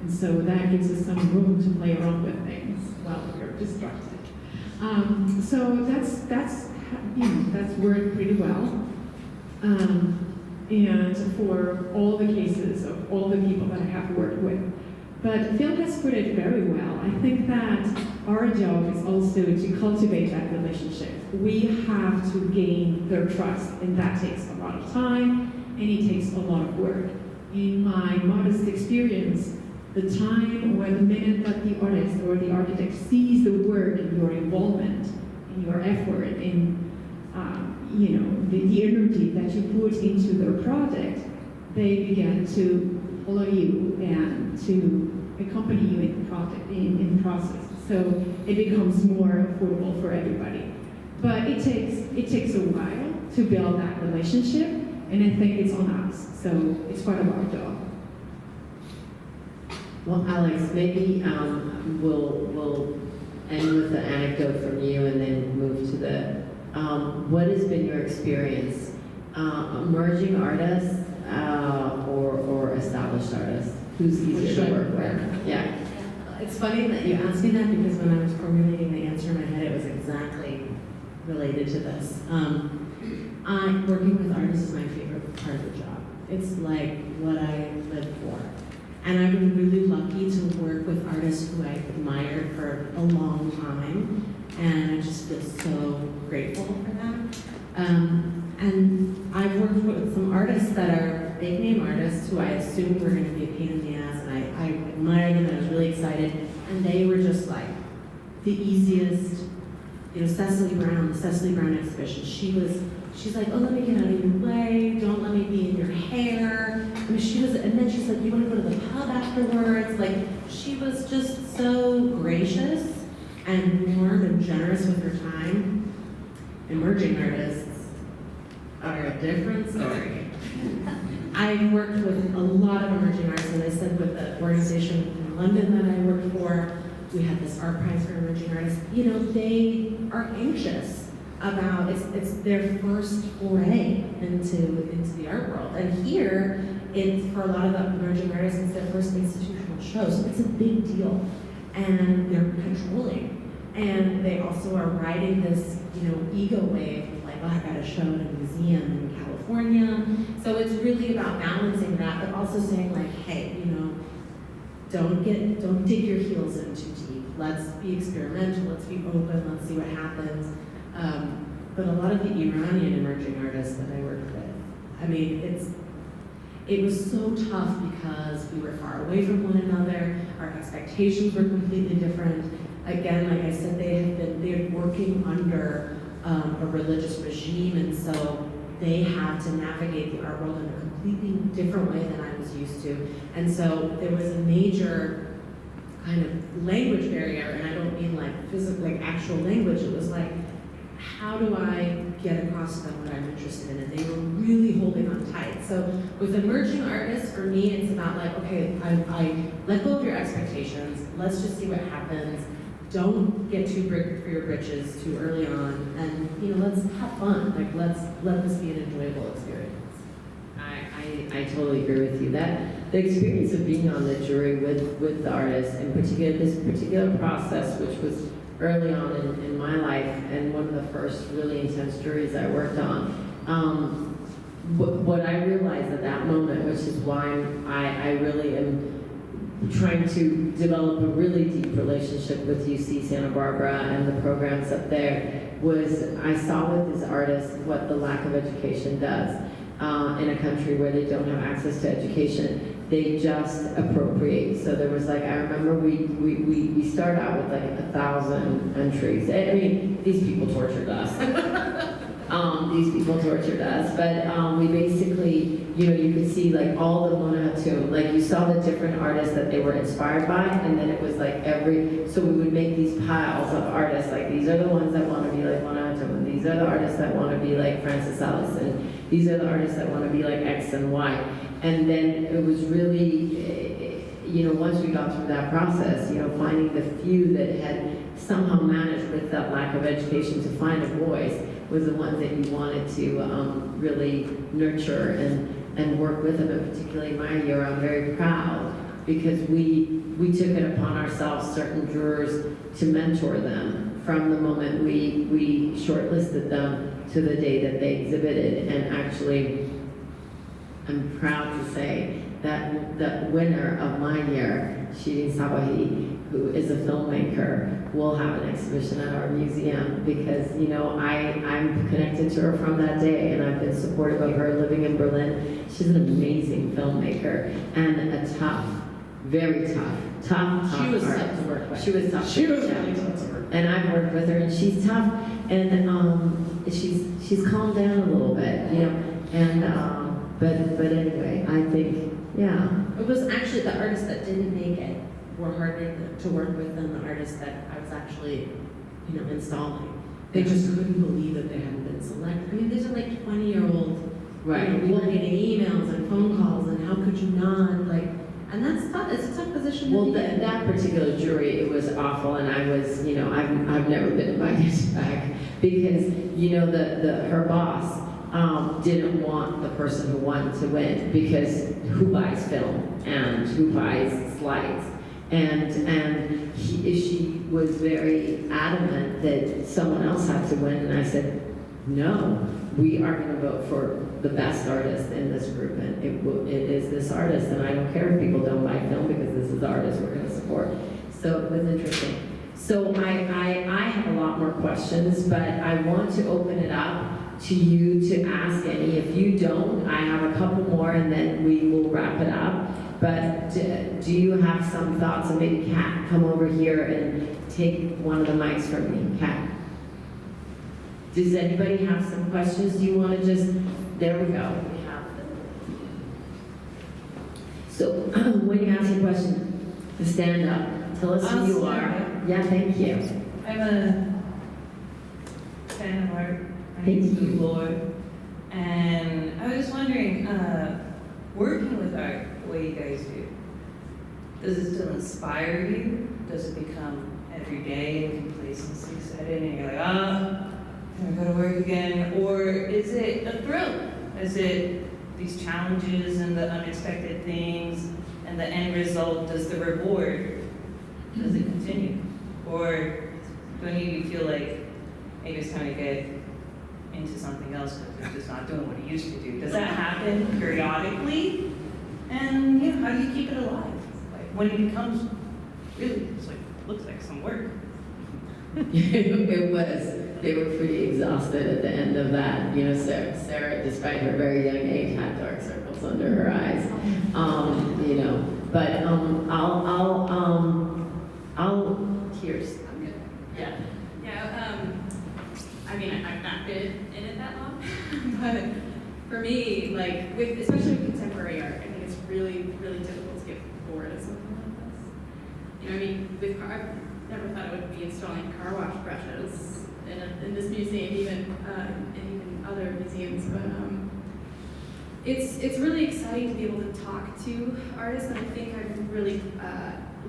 And so that gives us some room to play around with things while we're distracted. So that's worked pretty well. And for all the cases of all the people that I have worked with. But Phil has put it very well. I think that our job is also to cultivate that relationship. We have to gain their trust, and that takes a lot of time, and it takes a lot of work. In my modest experience, the time or the minute that the artist or the architect sees the work and your involvement and your effort and the energy that you put into their project, they begin to follow you and to accompany you in the project, in the process. So it becomes more affordable for everybody. But it takes a while to build that relationship, and I think it's on us. So it's part of our job. Well, Alex, maybe we'll end with the anecdote from you, and then move to the what has been your experience emerging artists or established artists? Who's easier to work with? Yeah. It's funny that you asked me that, because when I was formulating the answer in my head, it was exactly related to this. Working with artists is my favorite part of the job. It's like what I live for. And I've been really lucky to work with artists who I admired for a long time, and I just feel so grateful for them. And I've worked with some artists that are big name artists who I assumed were going to be a pain in the ass, and I admired them, and I was really excited, and they were just like the easiest, Cecily Brown, the Cecily Brown exhibition, she's like, oh, let me get out of your way, don't let me be in your hair. I mean, and then she's like, you want to go to the pub afterwards? Like, she was just so gracious and warm and generous with her time. Emerging artists are a different story. I've worked with a lot of emerging artists, and I said with the organization in London that I worked for, we had this art prize for emerging artists. They are anxious about, it's their first foray into the art world. And here, for a lot of the emerging artists, it's their first institutional show, so it's a big deal. And they're controlling. And they also are riding this, ego wave of like, oh, I got a show at a museum in California. So it's really about balancing that, but also saying like, hey, don't dig your heels in too deep. Let's be experimental, let's be open, let's see what happens. But a lot of the Iranian emerging artists that I worked with, I mean, it was so tough because we were far away from one another, our expectations were completely different. Again, like I said, they're working under a religious regime, and so they have to navigate the art world in a completely different way than I was used to. And so there was a major kind of language barrier, and I don't mean like physical, like actual language. It was like, how do I get across to them what I'm interested in? And they were really holding on tight. So with emerging artists, for me, it's about like, okay, I let go of your expectations. Let's just see what happens. Don't get too big for your britches too early on, and let's have fun. Like let this be an enjoyable experience. I totally agree with you. That the experience of being on the jury with the artists, in particular, this particular process, which was early on in my life, and one of the first really intense juries I worked on. What I realized at that moment, which is why I really am trying to develop a really deep relationship with UC Santa Barbara and the programs up there, was I saw with these artists what the lack of education does in a country where they don't have access to education. They just appropriate. So there was like, I remember we start out with like 1,000 entries. I mean, these people tortured us. But we basically, you could see like all the monotum, like you saw the different artists that they were inspired by, and then it was like so we would make these piles of artists, like these are the ones that want to be like monotum, and these are the artists that want to be like Francis Ellis, and these are the artists that want to be like X and Y. And then it was really, once we got through that process, finding the few that had somehow managed with that lack of education to find a voice was the ones that you wanted to really nurture and work with them. And particularly my year, I'm very proud because we took it upon ourselves, certain jurors, to mentor them from the moment we shortlisted them to the day that they exhibited. And actually, I'm proud to say that the winner of my year, Shirin Sabahi, who is a filmmaker, will have an exhibition at our museum because, I'm connected to her from that day, and I've been supportive of her living in Berlin. She's an amazing filmmaker and a tough, very tough She was artist. tough to work with. She was tough. She was really tough to work with. And I've worked with her, and she's tough, and she's calmed down a little bit, and but anyway, I think, yeah. It was actually the artists that didn't make it were harder to work with than the artists that I was actually, installing. They just couldn't believe that they hadn't been selected. I mean, these are like 20-year-old, people getting emails and phone calls, and how could you not, like, and that's tough. It's a tough position to be in. That particular jury, it was awful, and I was, I've never been invited back because, her boss didn't want the person who won to win because who buys film and who buys slides, and she was very adamant that someone else had to win, and I said, no, we are going to vote for the best artist in this group, and it is this artist, and I don't care if people don't buy film because this is the artist we're going to support. So it was interesting. So I have a lot more questions, but I want to open it up to you to ask any. If you don't, I have a couple more, and then we will wrap it up. But do you have some thoughts? And maybe Kat, come over here and take one of the mics from me. Kat. Does anybody have some questions? Do you want to just, there we go. We have them. So when you ask your question, stand up. Tell us who you are. Yeah, thank you. I'm a fan of art. My Thank name's you. Lloyd. And I was just wondering, working with art the way you guys do, does it still inspire you? Does it become every day and complacency set in and you're like, I'm gonna go to work again? Or is it a thrill? Is it these challenges and the unexpected things and the end result? Does the reward, does it continue? Or do any of you feel like maybe it's time to get into something else because it's just not doing what it used to do? Does that happen periodically? And how do you keep it alive? Like when it becomes really, it's like, looks like some work. It was. They were pretty exhausted at the end of that. You know, Sarah, despite her very young age, had dark circles under her eyes. You know, but I'll tears. I'm good. Yeah. Yeah, I mean, I've not been in it that long, but for me, like, especially with contemporary art, I think it's really, really difficult to get bored of something like this. You know, I mean, I've never thought I would be installing car wash brushes in this museum, even in other museums, but it's really exciting to be able to talk to artists, and I think I'm really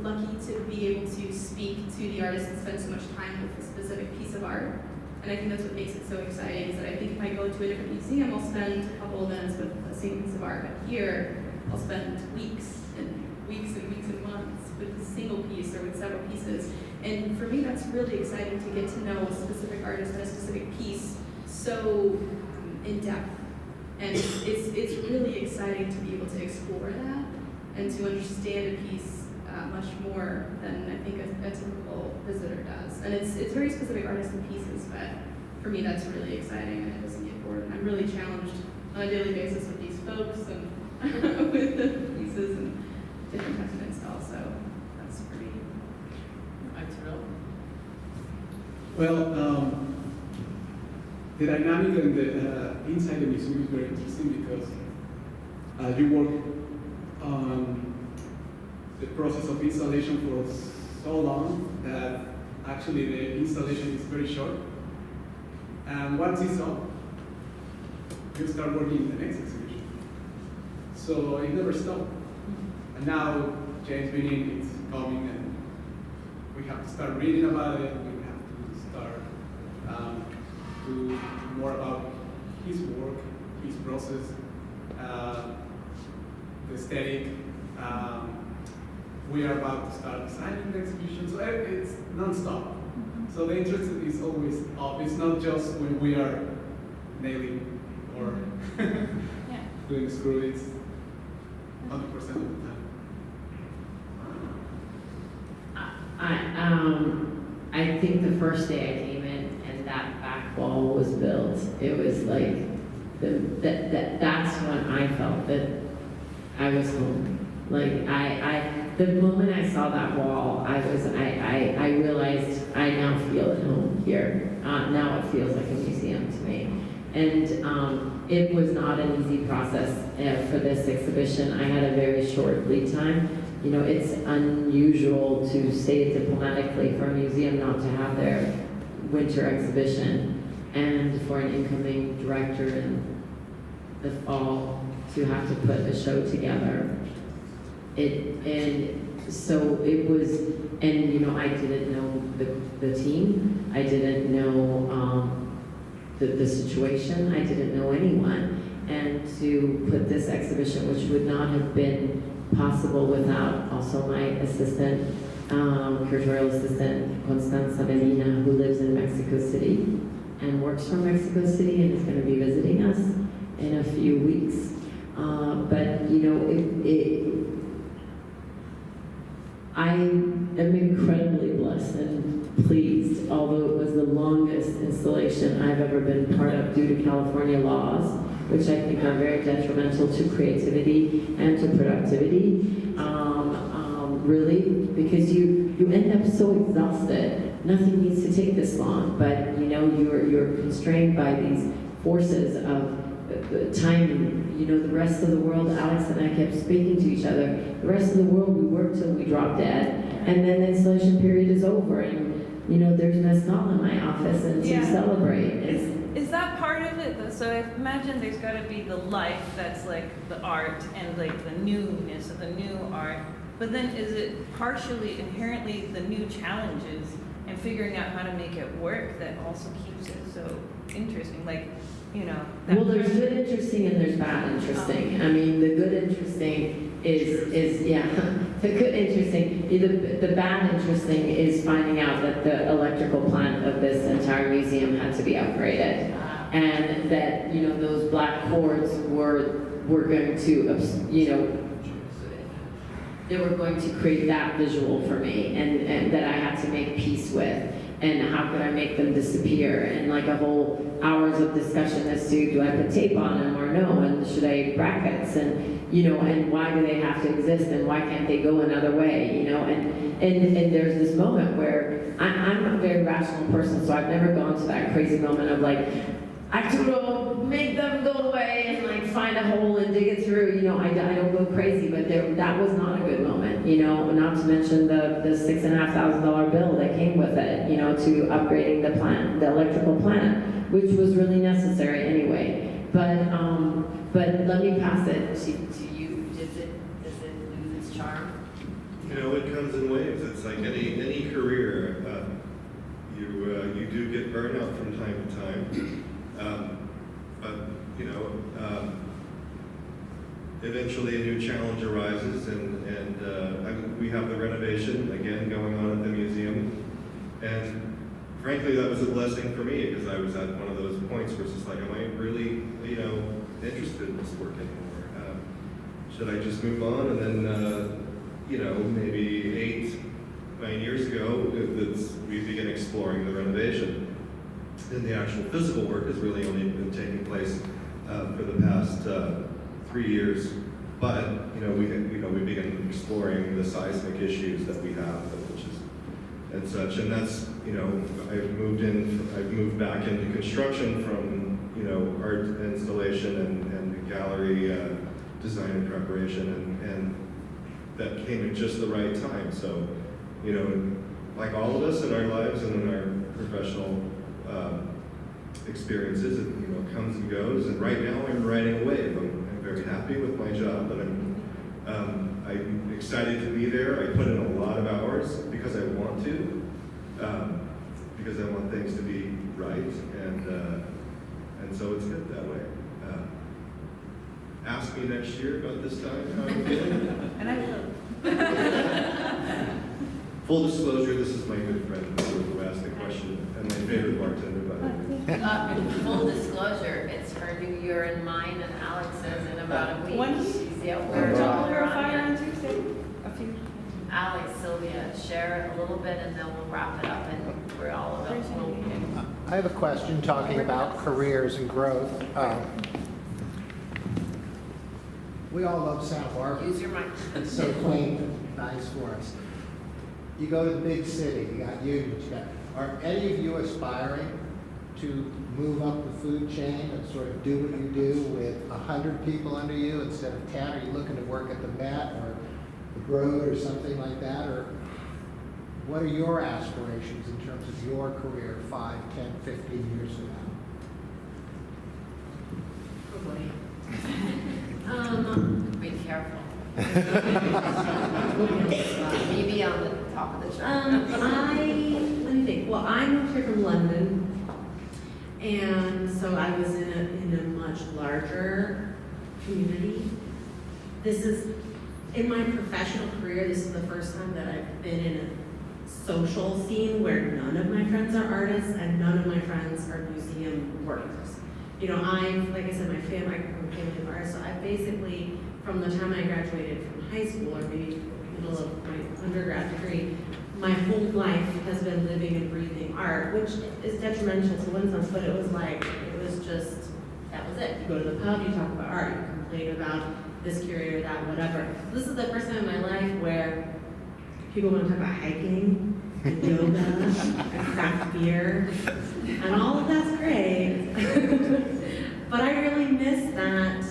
lucky to be able to speak to the artist and spend so much time with a specific piece of art. And I think that's what makes it so exciting, is that I think if I go to a different museum, I'll spend a couple of minutes with a single piece of art, but here, I'll spend weeks and weeks and weeks and months with a single piece or with several pieces. And for me, that's really exciting to get to know a specific artist and a specific piece so in depth. And it's really exciting to be able to explore that and to understand a piece much more than I think a typical visitor does. And it's very specific artists and pieces, but for me that's really exciting and it doesn't get bored. And I'm really challenged on a daily basis with these folks and with the pieces and different types of installs, so that's pretty, I'm thrilled. Well, the dynamic and the inside the museum is very interesting because you work on the process of installation for so long that actually the installation is very short. And once it's up, you start working in the next exhibition. So it never stops. And now James Benin is coming and we have to start reading about it. We have to start to more about his work, his process, the aesthetic. We are about to start designing the exhibition, so it's non-stop. So the interest is always up. It's not just when we are nailing or doing screw, it's 100% of the time. I think the first day I came in and that back wall was built, it was like, that's when I felt that I was home. Like, the moment I saw that wall, I realized I now feel at home here. Now it feels like a museum to me. And it was not an easy process for this exhibition. I had a very short lead time. You know, it's unusual, to say it diplomatically, for a museum not to have their winter exhibition, and for an incoming director in the fall to have to put a show together. And so it was, and you know, I didn't know the team. I didn't know the situation. I didn't know anyone. And to put this exhibition, which would not have been possible without also my assistant, curatorial assistant, Constanza Medina, who lives in Mexico City and works from Mexico City and is going to be visiting us in a few weeks. But you know, I am incredibly blessed and pleased, although it was the longest installation I've ever been part of due to California laws, which I think are very detrimental to creativity and to productivity. really, because you end up so exhausted. Nothing needs to take this long, but you know, you're constrained by these forces of time. You know, the rest of the world, Alex and I kept speaking to each other, the rest of the world, we work till we drop dead, and then the installation period is over, and you know, there's mezcal in my office, and to celebrate. Is that part of it though? So I imagine there's got to be the life that's like the art and like the newness of the new art, but then is it partially inherently the new challenges and figuring out how to make it work that also keeps it so interesting? Like, you know. Well, there's good interesting and there's bad interesting. I mean, the good interesting is yeah, the good interesting. The bad interesting is finding out that the electrical plant of this entire museum had to be upgraded, and that, you know, those black cords were going to, you know, they were going to create that visual for me, and that I had to make peace with. And how could I make them disappear? And like a whole hours of discussion as to, do I put tape on them or no? And should I brackets? And, you know, and why do they have to exist? And why can't they go another way? You know, and there's this moment where I'm a very rational person, so I've never gone to that crazy moment of like, Arturo, make them go away and like find a hole and dig it through. You know, I don't go crazy, but that was not a good moment. You know, not to mention the $6,500 bill that came with it. You know, to upgrading the plant, the electrical plant, which was really necessary anyway. But let me pass it to you. Does it lose its charm? You know, it comes in waves. It's like any career. You do get burnout from time to time. But, you know, eventually a new challenge arises, and we have the renovation again going on at the museum. And frankly, that was a blessing for me, because I was at one of those points where it's just like, am I really, you know, interested in this work anymore? Should I just move on? And then, you know, maybe 8-9 years ago, we began exploring the renovation. And the actual physical work has really only been taking place for the past 3 years. But you know, we began exploring the seismic issues that we have, and such. And that's, you know, I've moved back into construction from, you know, art installation and gallery design and preparation, and that came at just the right time. So, you know, like all of us in our lives and in our professional experiences, it, you know, comes and goes. And right now I'm riding a wave. I'm very happy with my job, but I'm excited to be there. I put in a lot of hours because I want to, because I want things to be right, and so it's good that way. Ask me next year about this time how I'm feeling. And I will. Full disclosure, this is my good friend who asked the question, and my favorite bartender, by the way. Full disclosure, it's her New Year in mine and Alex's in about a week. When? She's We're all over a fire on Tuesday. A few. Alex, Silvia, share a little bit and then we'll wrap it up, and we're all available. I have a question talking about careers and growth. We all love Santa Barbara. Use your mic. It's so quaint and nice for us. You go to the big city, you got unions, are any of you aspiring to move up the food chain and sort of do what you do with 100 people under you instead of 10? Are you looking to work at the Met or the Broad or something like that? Or what are your aspirations in terms of your career 5, 10, 15 years from now? Be careful. Maybe on the top of the chart. Let me think. Well, I moved here from London, and so I was in a much larger community. This is, in my professional career, this is the first time that I've been in a social scene where none of my friends are artists and none of my friends are museum workers. You know, like I said, my family of artists, so I basically, from the time I graduated from high school, or maybe middle of my undergrad degree, my whole life has been living and breathing art, which is detrimental to one sense, but it was just, that was it. You go to the pub, you talk about art, you complain about this curator, that, whatever. This is the first time in my life where people want to talk about hiking, and yoga, and craft beer, and all of that's great. But I really miss that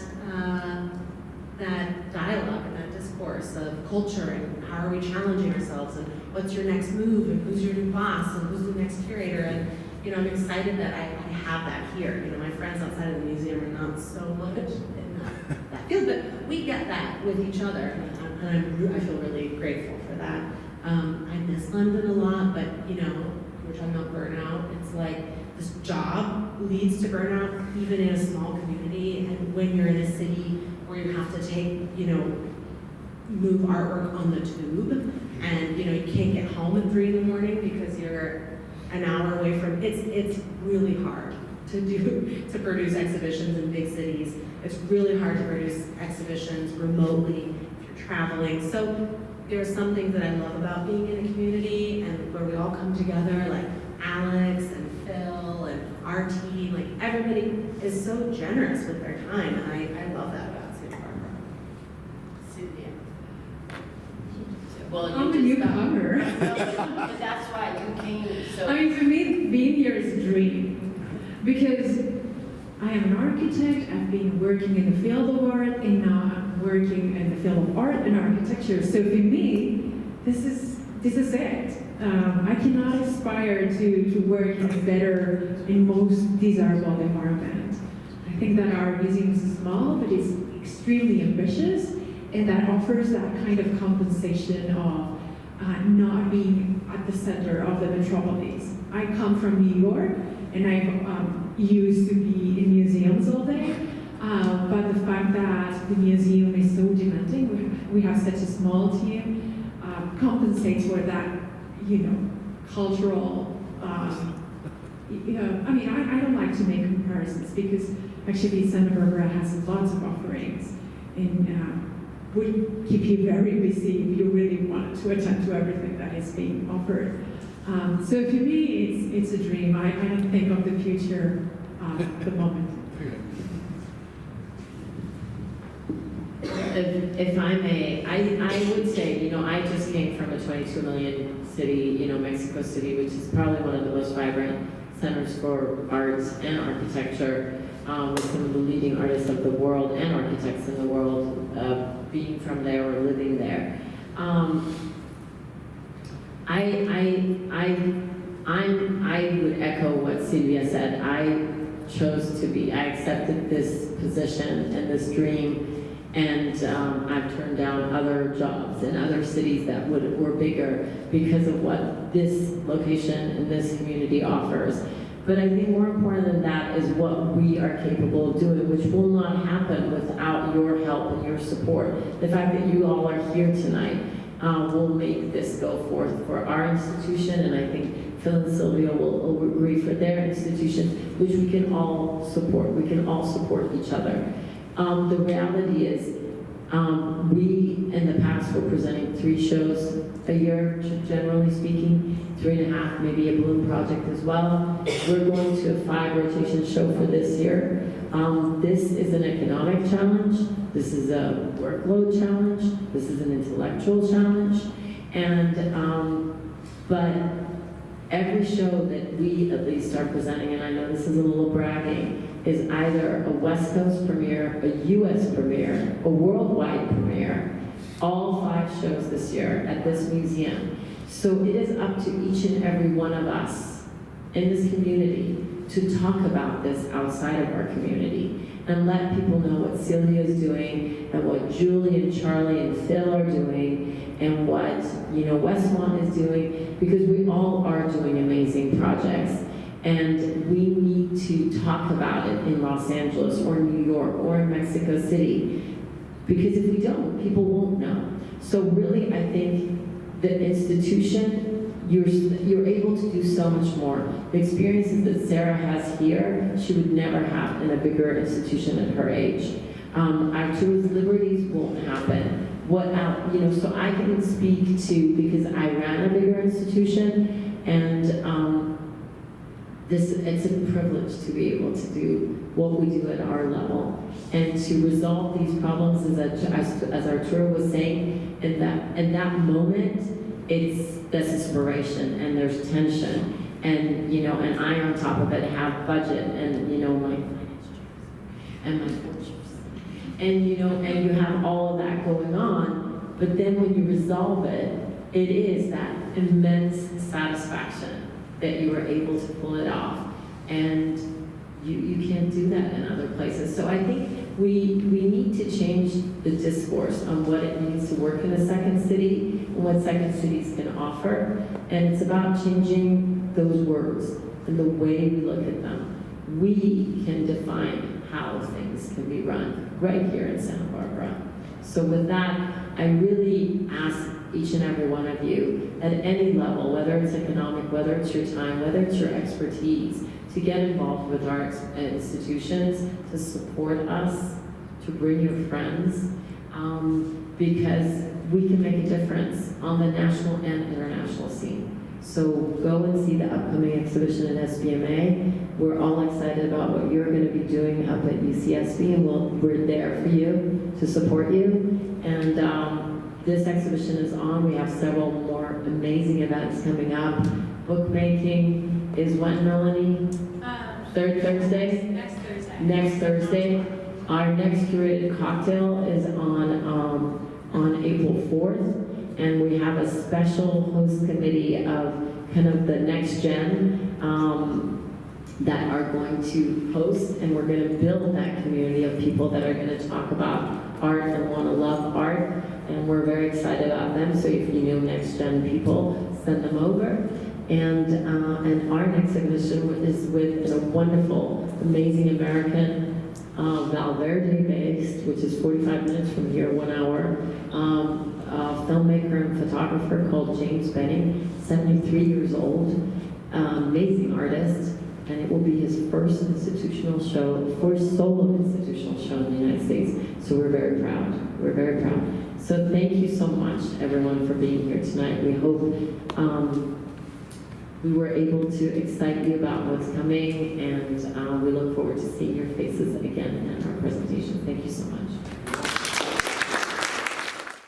dialogue and that discourse of culture and how are we challenging ourselves and what's your next move and who's your new boss and who's the next curator. And I'm excited that I have that here. My friends outside of the museum are not so much in that field, but we get that with each other, and I feel really grateful for that. I miss London a lot, but we're talking about burnout. It's like this job leads to burnout even in a small community, and when you're in a city where you have to take, move artwork on the tube, and you can't get home at 3 in the morning because you're an hour away from it's really hard to produce exhibitions in big cities. It's really hard to produce exhibitions remotely if you're traveling. So there are some things that I love about being in a community and where we all come together, like Alex and Phil and our team, like everybody is so generous with their time, and I love that about Santa Barbara. Silvia. Well, I'm a newcomer. But that's why you came, so. I mean, for me, being here is a dream because I am an architect. I've been working in the field of art, and now I'm working in the field of art and architecture. So for me, this is it. I cannot aspire to work in a better and most desirable environment. I think that our museum is small, but it's extremely ambitious, and that offers that kind of compensation of not being at the center of the metropolis. I come from New York, and I've used to be in museums all day, but the fact that the museum is so demanding, we have such a small team, compensates for that, cultural, I mean, I don't like to make comparisons because actually Santa Barbara has lots of offerings and would keep you very busy if you really wanted to attend to everything that is being offered. So for me, it's a dream. I don't think of the future at the moment. If I may, I would say, I just came from a 22 million city, Mexico City, which is probably one of the most vibrant centers for arts and architecture, with some of the leading artists of the world and architects in the world being from there or living there. I would echo what Silvia said. I accepted this position and this dream, and I've turned down other jobs in other cities that were bigger because of what this location and this community offers. But I think more important than that is what we are capable of doing, which will not happen without your help and your support. The fact that you all are here tonight will make this go forth for our institution, and I think Phil and Silvia will agree for their institution, which we can all support. We can all support each other. The reality is, we in the past were presenting 3 shows a year, generally speaking, 3.5, maybe a balloon project as well. We're going to a 5 rotation show for this year. This is an economic challenge. This is a workload challenge. This is an intellectual challenge. And, but every show that we at least are presenting, and I know this is a little bragging, is either a West Coast premiere, a US premiere, a worldwide premiere, all 5 shows this year at this museum. So it is up to each and every one of us in this community to talk about this outside of our community and let people know what Silvia is doing and what Julie and Charlie and Phil are doing and what Westmont is doing, because we all are doing amazing projects. And we need to talk about it in Los Angeles or New York or in Mexico City, because if we don't, people won't know. So really, I think the institution, you're able to do so much more. The experiences that Sarah has here, she would never have in a bigger institution at her age. Arturo's liberties won't happen. So I can speak to, because I ran a bigger institution, and it's a privilege to be able to do what we do at our level and to resolve these problems, as Arturo was saying, in that moment, it's desperation and there's tension. And, you know, and I on top of it have budget and, you know, my finance and my fortunes. And, you know, and you have all of that going on, but then when you resolve it, it is that immense satisfaction that you were able to pull it off. And you can't do that in other places. So I think we need to change the discourse on what it means to work in a second city and what second cities can offer. And it's about changing those words and the way we look at them. We can define how things can be run right here in Santa Barbara. So with that, I really ask each and every one of you at any level, whether it's economic, whether it's your time, whether it's your expertise, to get involved with our institutions, to support us, to bring your friends, because we can make a difference on the national and international scene. So go and see the upcoming exhibition at SBMA. We're all excited about what you're going to be doing up at UCSB, and we're there for you, to support you. And this exhibition is on. We have several more amazing events coming up. Bookmaking is when, Melanie? Third Thursday? Next Thursday. Next Thursday. Our next curated cocktail is on April 4th. And we have a special host committee of kind of the next gen that are going to host, and we're going to build that community of people that are going to talk about art and want to love art, and we're very excited about them. So if you know next gen people, send them over. And our next exhibition is with a wonderful, amazing American, Valverde based, which is 45 minutes from here, 1 hour. Filmmaker and photographer called James Benning, 73 years old, amazing artist, and it will be his first institutional show, first solo institutional show in the United States. So we're very proud. We're very proud. So thank you so much, everyone, for being here tonight. We hope we were able to excite you about what's coming, and we look forward to seeing your faces again in our presentation. Thank you so much.